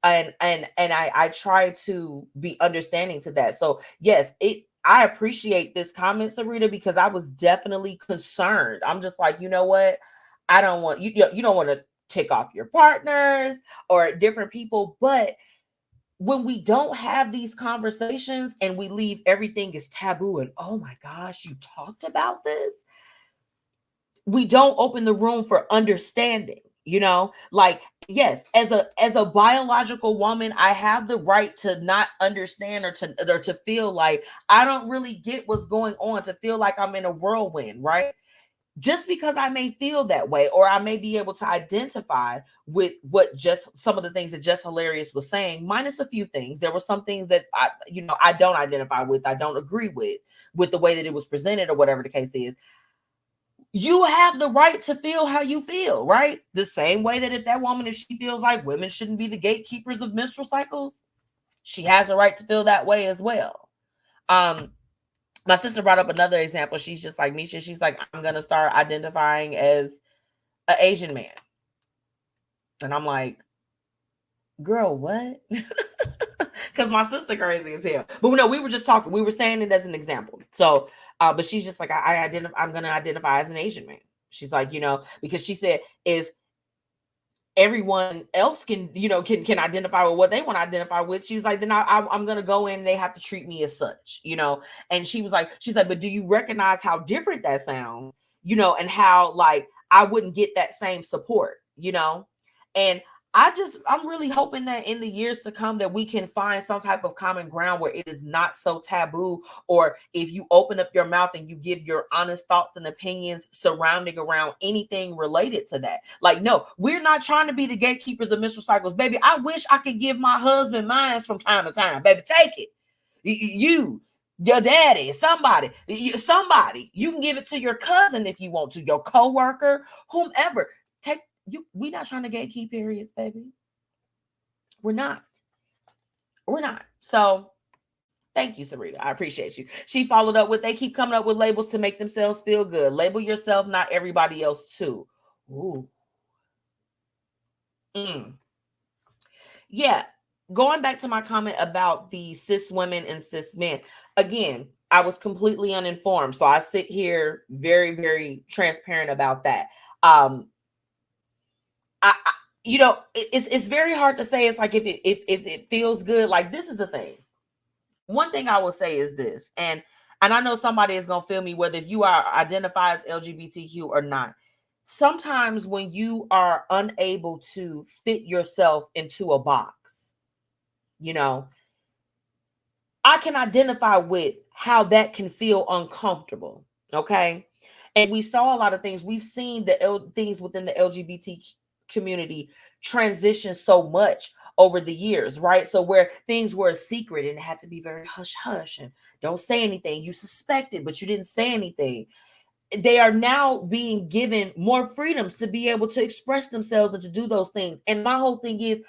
Speaker 1: And I try to be understanding to that. So yes, I appreciate this comment, Sarita, because I was definitely concerned. I'm just like, you know what? I don't want you don't want to tick off your partners or different people. But when we don't have these conversations and we leave everything as taboo and, oh my gosh, you talked about this, we don't open the room for understanding. Like, yes, as a biological woman, I have the right to not understand or to feel like I don't really get what's going on, to feel like I'm in a whirlwind, right? Just because I may feel that way, or I may be able to identify with some of the things that Just Hilarious was saying, minus a few things. There were some things that I don't identify with, I don't agree with the way that it was presented or whatever the case is. you have the right to feel how you feel, right? The same way that if that woman, if she feels like women shouldn't be the gatekeepers of menstrual cycles, she has a right to feel that way as well. My sister brought up another example. She's just like Misha. She's like, I'm gonna start identifying as an Asian man, and I'm like, girl, what? Because my sister crazy as hell. But no, we were just talking. We were saying it as an example. So, but she's just like, I'm gonna identify as an Asian man. She's like, because she said if everyone else can identify with what they want to identify with, she's like, then I'm gonna go in and they have to treat me as such, And she's like, but do you recognize how different that sounds, and how like I wouldn't get that same support, and I'm really hoping that in the years to come that we can find some type of common ground where it is not so taboo, or if you open up your mouth and you give your honest thoughts and opinions surrounding around anything related to that. Like, no, we're not trying to be the gatekeepers of menstrual cycles, baby. I wish I could give my husband mine from time to time, baby. Take it. You, your daddy, somebody, you can give it to your cousin if you want to, your coworker, whomever. We're not trying to gatekeep periods, baby. We're not. So thank you, Sarita. I appreciate you. She followed up with, they keep coming up with labels to make themselves feel good. Label yourself, not everybody else too. Ooh. Yeah. Going back to my comment about the cis women and cis men. Again, I was completely uninformed. So I sit here very, very transparent about that. It's very hard to say. It's like if it feels good. Like, this is the thing. One thing I will say is this, and I know somebody is gonna feel me, whether if you are identify as LGBTQ or not. Sometimes when you are unable to fit yourself into a box, I can identify with how that can feel uncomfortable. Okay. And we saw a lot of things. We've seen things within the LGBT community transition so much over the years, right? So where things were a secret and it had to be very hush hush and don't say anything. You suspected, but you didn't say anything. They are now being given more freedoms to be able to express themselves and to do those things. And my whole thing is,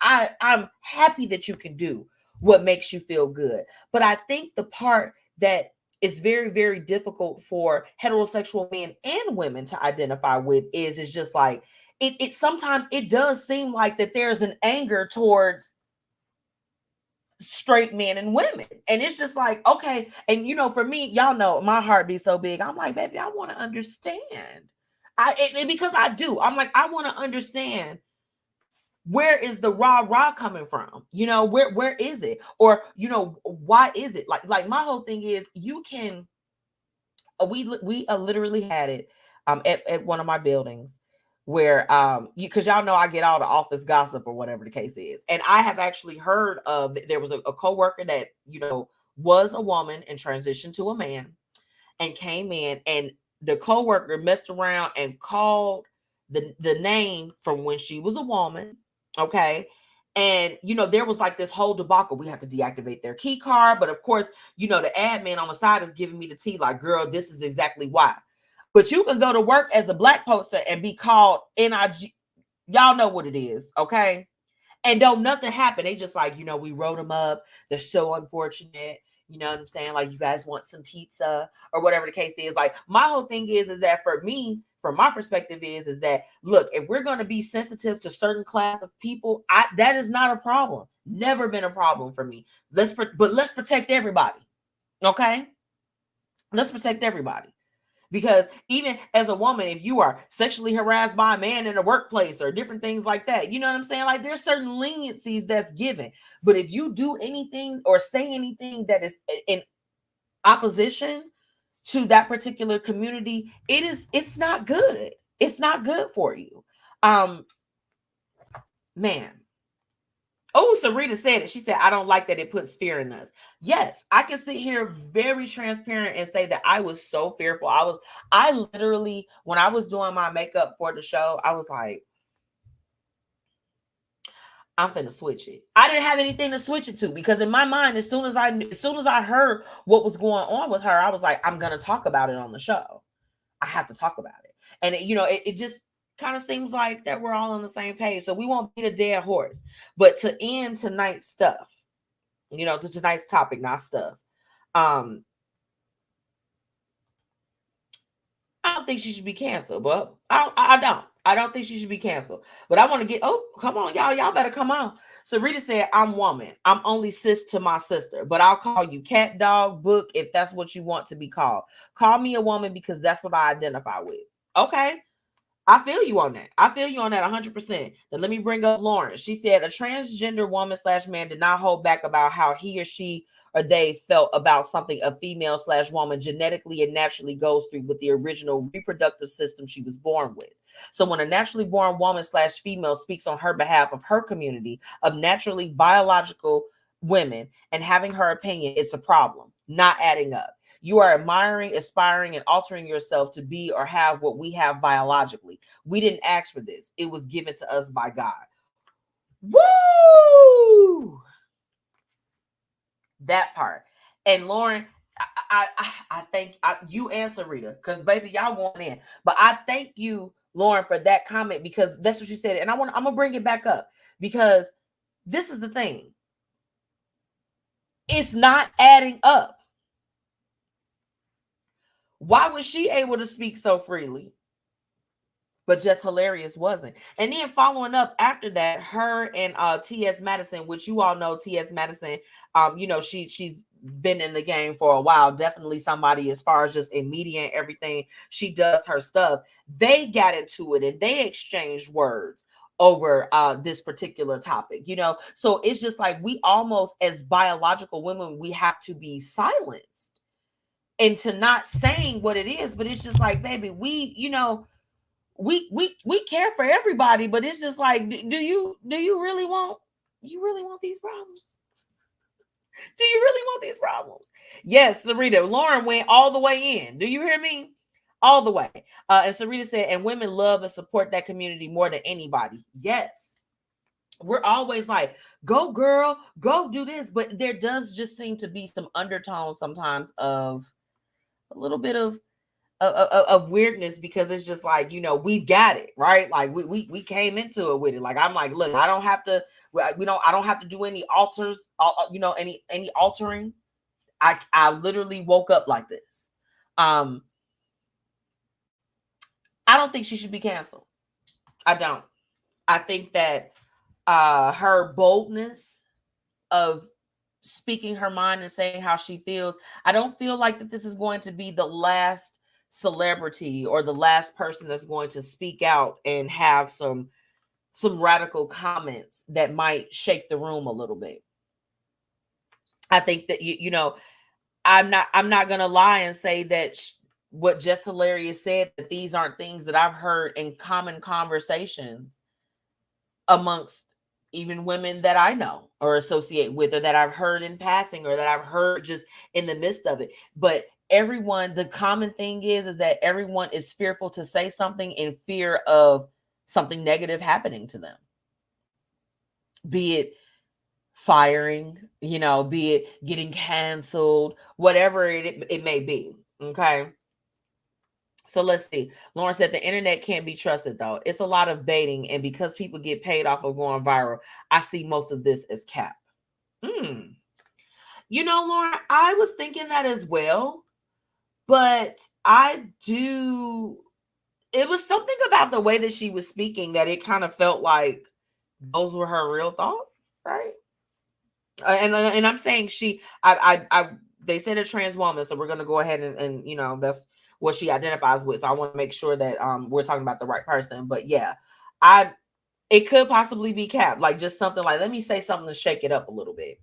Speaker 1: I'm happy that you can do what makes you feel good. But I think the part that is very, very difficult for heterosexual men and women to identify with is just like, it sometimes it does seem like that there's an anger towards straight men and women. And it's just like, okay. And for me, y'all know my heart be so big. I'm like, baby, I want to understand. Because I do. I'm like, I want to understand, where is the rah coming from? Where is it? Or, why is it? Like my whole thing is, you can, we literally had it at one of my buildings where because y'all know I get all the office gossip or whatever the case is. And I have actually heard of, there was a coworker that, was a woman and transitioned to a man and came in, and the coworker messed around and called the name from when she was a woman. Okay. And, there was like this whole debacle. We have to deactivate their key card. But of course, the admin on the side is giving me the tea like, girl, this is exactly why. But you can go to work as a Black poster and be called NIG. Y'all know what it is. Okay. And don't nothing happen. They just like, we wrote them up. They're so unfortunate. You know what I'm saying? Like, you guys want some pizza or whatever the case is. Like, my whole thing is that for me, from my perspective is that, look, if we're going to be sensitive to certain class of people, that is not a problem. Never been a problem for me. Let's protect everybody. Okay. Let's protect everybody. Because even as a woman, if you are sexually harassed by a man in a workplace or different things like that, you know what I'm saying? Like, there's certain leniencies that's given. But if you do anything or say anything that is in opposition to that particular community, it's not good. It's not good for you. Man. Oh, Sarita said it. She said, I don't like that it puts fear in us. Yes, I can sit here very transparent and say that I was so fearful. I literally, when I was doing my makeup for the show, I was like, I'm finna switch it. I didn't have anything to switch it to, because in my mind, as soon as I heard what was going on with her, I was like, I'm gonna talk about it on the show. I have to talk about it. And it just kind of seems like that we're all on the same page. So we won't beat a dead horse. But to end tonight's stuff, to tonight's topic, not stuff. I don't think she should be canceled, but I don't think she should be canceled. But I want to get, oh, come on, y'all better come on. So Rita said, I'm woman. I'm only sis to my sister, but I'll call you cat, dog, book, if that's what you want to be called. Call me a woman because that's what I identify with. Okay. I feel you on that. I feel you on that 100%. Now let me bring up Lauren. She said a transgender woman / man did not hold back about how he or she or they felt about something a female / woman genetically and naturally goes through with the original reproductive system she was born with. So when a naturally born woman / female speaks on her behalf of her community of naturally biological women and having her opinion, it's a problem, not adding up. You are admiring, aspiring, and altering yourself to be or have what we have biologically. We didn't ask for this. It was given to us by God. Woo! That part. And Lauren, I thank you and Sarita, because baby, y'all want in. But I thank you, Lauren, for that comment, because that's what you said. And I'm gonna bring it back up, because this is the thing. It's not adding up. Why was she able to speak so freely, but Just Hilarious wasn't? And then following up after that, her and T.S. Madison, which you all know T.S. Madison, she's been in the game for a while. Definitely somebody as far as just in media and everything. She does her stuff. They got into it and they exchanged words over this particular topic, So it's just like we almost, as biological women, we have to be silenced into not saying what it is. But it's just like, baby, we care for everybody, but it's just like, do you really want these problems? Do you really want these problems? Yes, Sarita. Lauren went all the way in. Do you hear me? All the way. And Sarita said, and women love and support that community more than anybody. Yes. We're always like, go girl, go do this. But there does just seem to be some undertones sometimes of a little bit of weirdness, because it's just like, we've got it, right? Like we came into it with it. Like, I'm like, look, I don't have to do any alters, any altering. I literally woke up like this. I don't think she should be canceled. I don't. I think that her boldness of speaking her mind and saying how she feels, I don't feel like that this is going to be the last celebrity or the last person that's going to speak out and have some radical comments that might shake the room a little bit. I think that I'm not gonna lie and say that what Just Hilarious said, that these aren't things that I've heard in common conversations amongst even women that I know or associate with, or that I've heard in passing, or that I've heard just in the midst of it. But everyone, the common thing is that everyone is fearful to say something in fear of something negative happening to them. Be it firing, be it getting canceled, whatever it may be. Okay. So let's see. Lauren said the internet can't be trusted, though. It's a lot of baiting. And because people get paid off of going viral, I see most of this as cap. Lauren, I was thinking that as well. But it was something about the way that she was speaking that it kind of felt like those were her real thoughts, right? And I'm saying they said a trans woman, so we're going to go ahead and that's what she identifies with. So I want to make sure that we're talking about the right person. But yeah, it could possibly be cap, like just something like, let me say something to shake it up a little bit.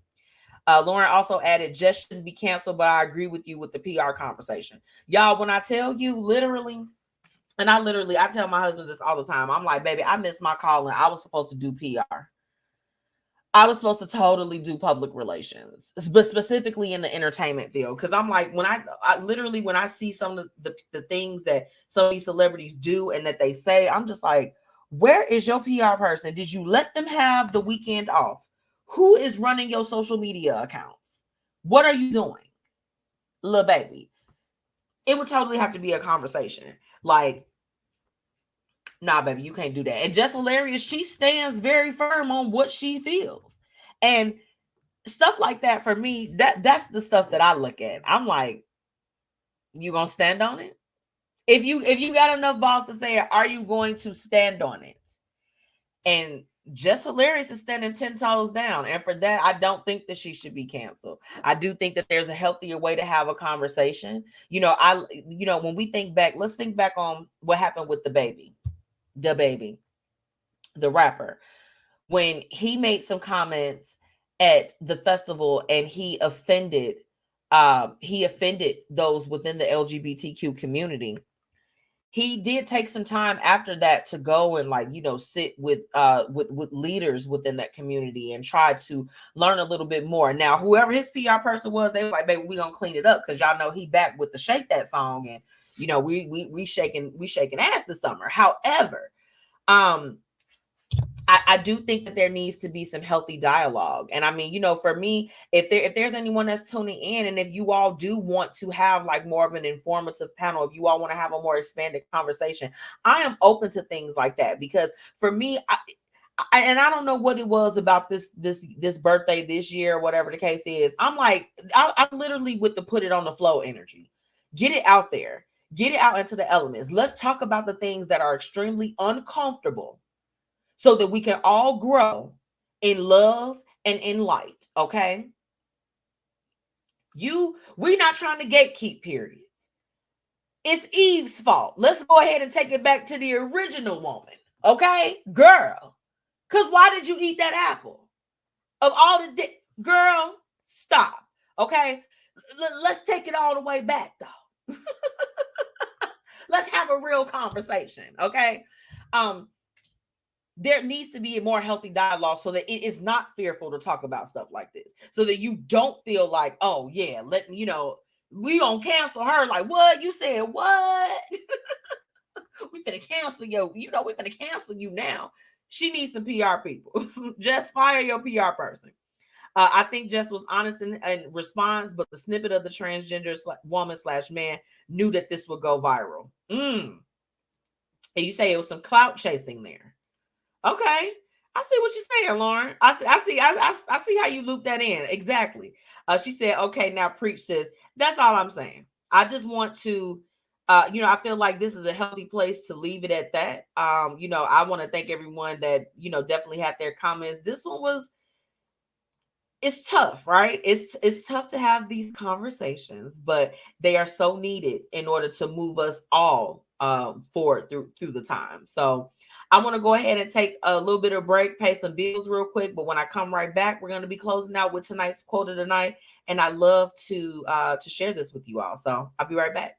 Speaker 1: Lauren also added, just shouldn't be canceled, but I agree with you with the PR conversation. Y'all, when I tell you literally, and I tell my husband this all the time, I'm like, baby, I missed my calling. I was supposed to do PR. I was supposed to totally do public relations, but specifically in the entertainment field. Because I'm like, when I literally, when I see some of the things that some of these celebrities do and that they say, I'm just like, where is your PR person? Did you let them have the weekend off? Who is running your social media accounts? What are you doing? Little baby. it would totally have to be a conversation. Like, nah, baby, you can't do that. And Just Hilarious, she stands very firm on what she feels. And stuff like that, for me, that's the stuff that I look at. I'm like, you gonna stand on it? If you got enough balls to say it, are you going to stand on it? And Just Hilarious is standing 10 toes down. And for that, I don't think that she should be canceled. I do think that there's a healthier way to have a conversation. When we think back, let's think back on what happened with the baby, the rapper, when he made some comments at the festival and he offended those within the LGBTQ community. He did take some time after that to go and sit with leaders within that community and try to learn a little bit more. Now, whoever his PR person was, they were like, baby, we gonna clean it up, because y'all know he back with the Shake That song, and we shaking ass this summer. However, I do think that there needs to be some healthy dialogue. And I mean, for me, if there's anyone that's tuning in, and if you all do want to have more of an informative panel, if you all want to have a more expanded conversation, I am open to things like that. Because for me, I don't know what it was about this birthday this year, or whatever the case is. I'm literally with the put it on the flow energy. Get it out there. Get it out into the elements. Let's talk about the things that are extremely uncomfortable, so that we can all grow in love and in light, okay? We're not trying to gatekeep periods. It's Eve's fault. Let's go ahead and take it back to the original woman, okay? Girl, because why did you eat that apple? Of all the girl, stop, okay? Let's take it all the way back, though. Let's have a real conversation, okay? There needs to be a more healthy dialogue, so that it is not fearful to talk about stuff like this, so that you don't feel like, oh yeah, we gonna cancel her. Like, what? You said what? We finna cancel you. We finna cancel you now. She needs some PR people. Just fire your PR person. I think Jess was honest in response, but the snippet of the transgender woman/man knew that this would go viral. And you say it was some clout chasing there. Okay, I see what you're saying, Lauren. I see how you loop that in. Exactly. She said, okay, now preach, sis. That's all I'm saying. I just want to, I feel like this is a healthy place to leave it at that. I want to thank everyone that, definitely had their comments. This one it's tough, right? It's tough to have these conversations, but they are so needed in order to move us all forward through the time. So I want to go ahead and take a little bit of break, pay some bills real quick. But when I come right back, we're going to be closing out with tonight's quote of the night. And I love to share this with you all. So I'll be right back.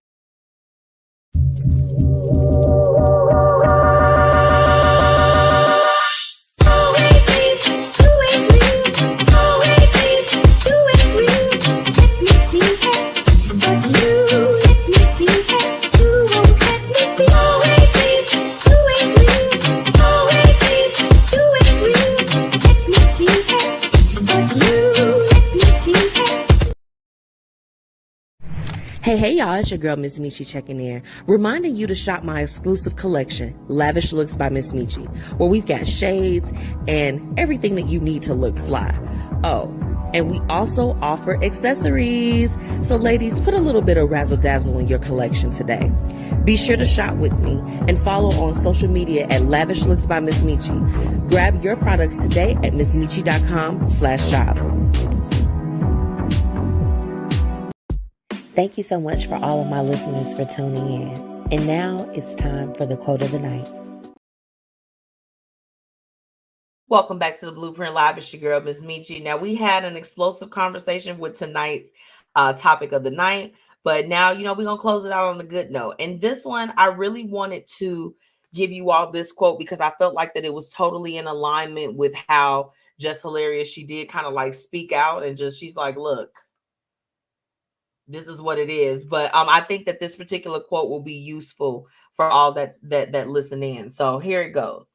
Speaker 1: Hey y'all, it's your girl MzMetchi checking in, reminding you to shop my exclusive collection, Lavish Looks by MzMetchi, where we've got shades and everything that you need to look fly. Oh, and we also offer accessories. So ladies, put a little bit of razzle dazzle in your collection today. Be sure to shop with me and follow on social media at Lavish Looks by MzMetchi. Grab your products today at MzMetchi.com/shop. Thank you so much for all of my listeners for tuning in. And now it's time for the quote of the night. Welcome back to the Blueprint Live. It's your girl, MzMetchi. Now, we had an explosive conversation with tonight's topic of the night. But now, we're going to close it out on a good note. And this one, I really wanted to give you all this quote because I felt like that it was totally in alignment with how Just Hilarious, she did kind of speak out and she's like, look, this is what it is. But I think that this particular quote will be useful for all that listen in. So here it goes.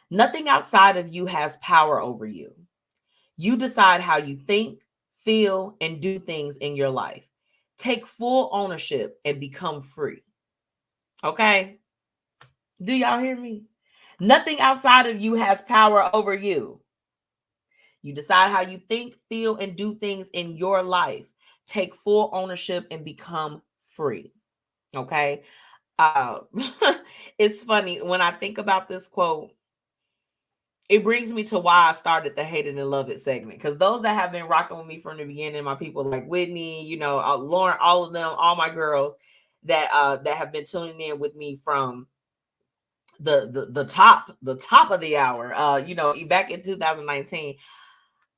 Speaker 1: Nothing outside of you has power over you. You decide how you think, feel, and do things in your life. Take full ownership and become free. Okay? Do y'all hear me? Nothing outside of you has power over you. You decide how you think, feel, and do things in your life. Take full ownership and become free. Okay? It's funny when I think about this quote. It brings me to why I started the Hate It and Love It segment. Because those that have been rocking with me from the beginning, my people like Whitney, Lauren, all of them, all my girls that have been tuning in with me from the top of the hour. Back in 2019.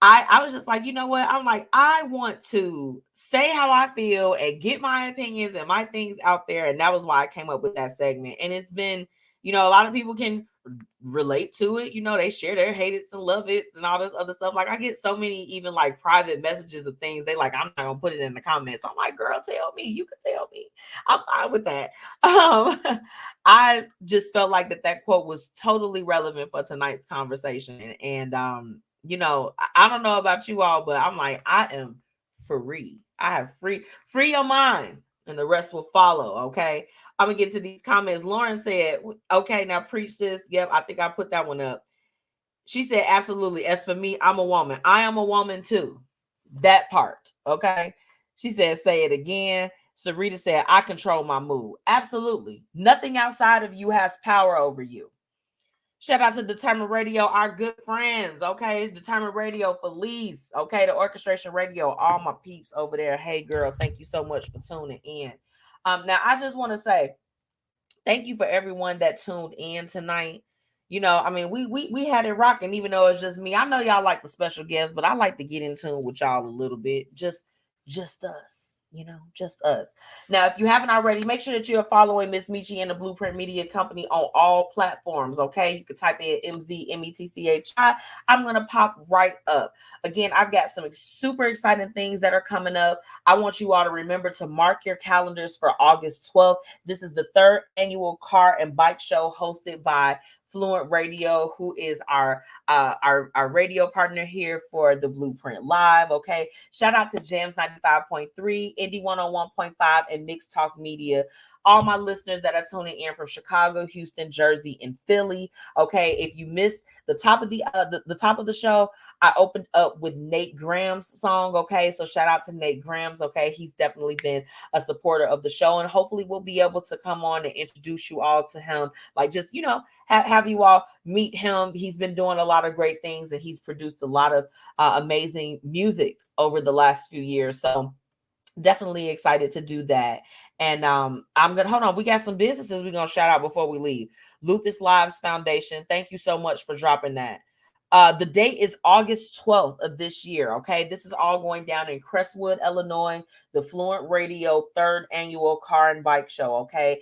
Speaker 1: I was just like, you know what? I'm like, I want to say how I feel and get my opinions and my things out there. And that was why I came up with that segment. And it's been, a lot of people can relate to it. They share their hate it's and love it's and all this other stuff. Like I get so many even like private messages of things. They like, I'm not gonna put it in the comments. I'm like, girl, tell me. You can tell me. I'm fine with that. I just felt like that quote was totally relevant for tonight's conversation. And I don't know about you all, but I'm like, I am free. I have free your mind and the rest will follow. Okay. I'm gonna get to these comments. Lauren said, okay, now preach this. Yep, I think I put that one up. She said, absolutely. As for me, I'm a woman. I am a woman too. That part. Okay. She said, say it again. Sarita said, I control my mood. Absolutely. Nothing outside of you has power over you. Shout out to Determined Radio, our good friends, okay? Determined Radio, Felice, okay? The Orchestration Radio, all my peeps over there. Hey, girl, thank you so much for tuning in. Now, I just want to say thank you for everyone that tuned in tonight. We had it rocking, even though it's just me. I know y'all like the special guests, but I like to get in tune with y'all a little bit. Just us. Just us. Now, if you haven't already, make sure that you're following MzMetchi and the Blueprint Media Company on all platforms, okay? You can type in MzMetchi. I'm going to pop right up. Again, I've got some super exciting things that are coming up. I want you all to remember to mark your calendars for August 12th. This is the 3rd annual car and bike show hosted by Fluent Radio, who is our radio partner here for the Blueprint Live. Okay, shout out to Jams 95.3, Indie 101.5, and Mixed Talk Media. All my listeners that are tuning in from Chicago, Houston, Jersey, and Philly. Okay, if you missed the top of the top of the show, I opened up with Nate Graham's song. Okay, so shout out to Nate Graham's. Okay, he's definitely been a supporter of the show, and hopefully we'll be able to come on and introduce you all to him. Like just have you all meet him. He's been doing a lot of great things, and he's produced a lot of amazing music over the last few years. So definitely excited to do that. And I'm gonna hold on. We got some businesses we're gonna shout out before we leave. Lupus Lives Foundation. Thank you so much for dropping that. The date is August 12th of this year. Okay, this is all going down in Crestwood, Illinois. The Fluent Radio 3rd annual car and bike show. Okay,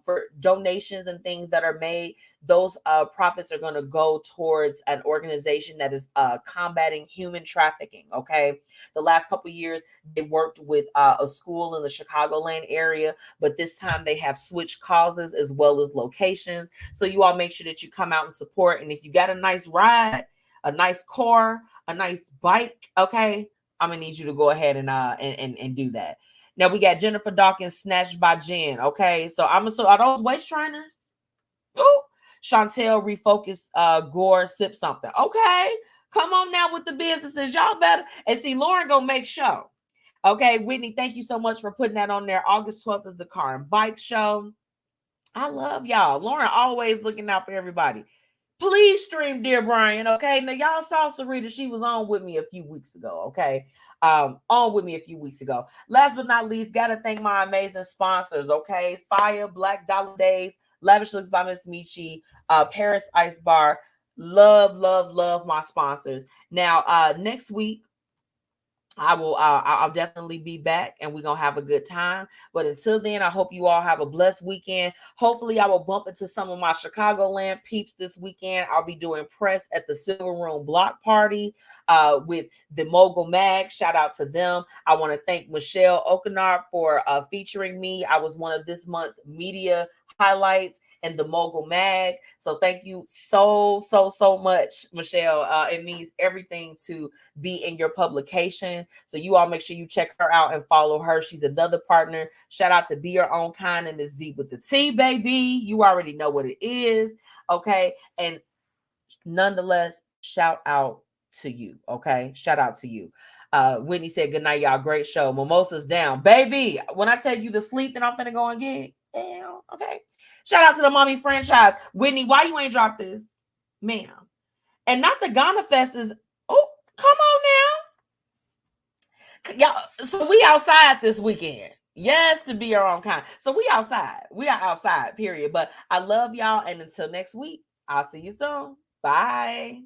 Speaker 1: for donations and things that are made, those profits are going to go towards an organization that is combating human trafficking. Okay, the last couple of years they worked with a school in the Chicagoland area, but this time they have switched causes as well as locations. So you all make sure that you come out and support. And if you got a nice ride, a nice car, a nice bike, okay, I'm gonna need you to go ahead and do that. Now we got Jennifer Dawkins, Snatched by Jen. Okay, so are those waist trainers? Oh, Chantel Refocus, Gore Sip Something. Okay, come on now with the businesses, y'all better. And see, Lauren gonna make show. Okay, Whitney, thank you so much for putting that on there. August 12th is the car and bike show. I love y'all. Lauren always looking out for everybody. Please stream Dear Brian, okay? Now, y'all saw Sarita. She was on with me a few weeks ago, okay? On with me a few weeks ago. Last but not least, got to thank my amazing sponsors, okay? Fiya, Black Dollar Days, Lavish Looks by MzMetchi, Paris Ice Bar. Love my sponsors. Now, next week, I'll definitely be back and we're going to have a good time. But until then, I hope you all have a blessed weekend. Hopefully I will bump into some of my Chicagoland peeps this weekend. I'll be doing press at the Silver Room Block Party with the Mogul Mag. Shout out to them. I want to thank Michelle Okenard for featuring me. I was one of this month's media highlights in the Mogul Mag. So thank you so much, Michelle. It means everything to be in your publication. So you all make sure you check her out and follow her. She's another partner. Shout out to Be Your Own Kind and the Z with the T, baby. You already know what it is. Okay. And nonetheless, shout out to you. Okay. Shout out to you. Whitney said, good night, y'all. Great show. Mimosa's down. Baby, when I tell you to sleep, then I'm finna go and get. Damn. Okay. Shout out to the Mommy franchise. Whitney, why you ain't dropped this? Ma'am. And not the Ghana Fest is, oh, come on now. Y'all, so we outside this weekend. Yes, to be your own kind. So we outside. We are outside, period. But I love y'all. And until next week, I'll see you soon. Bye.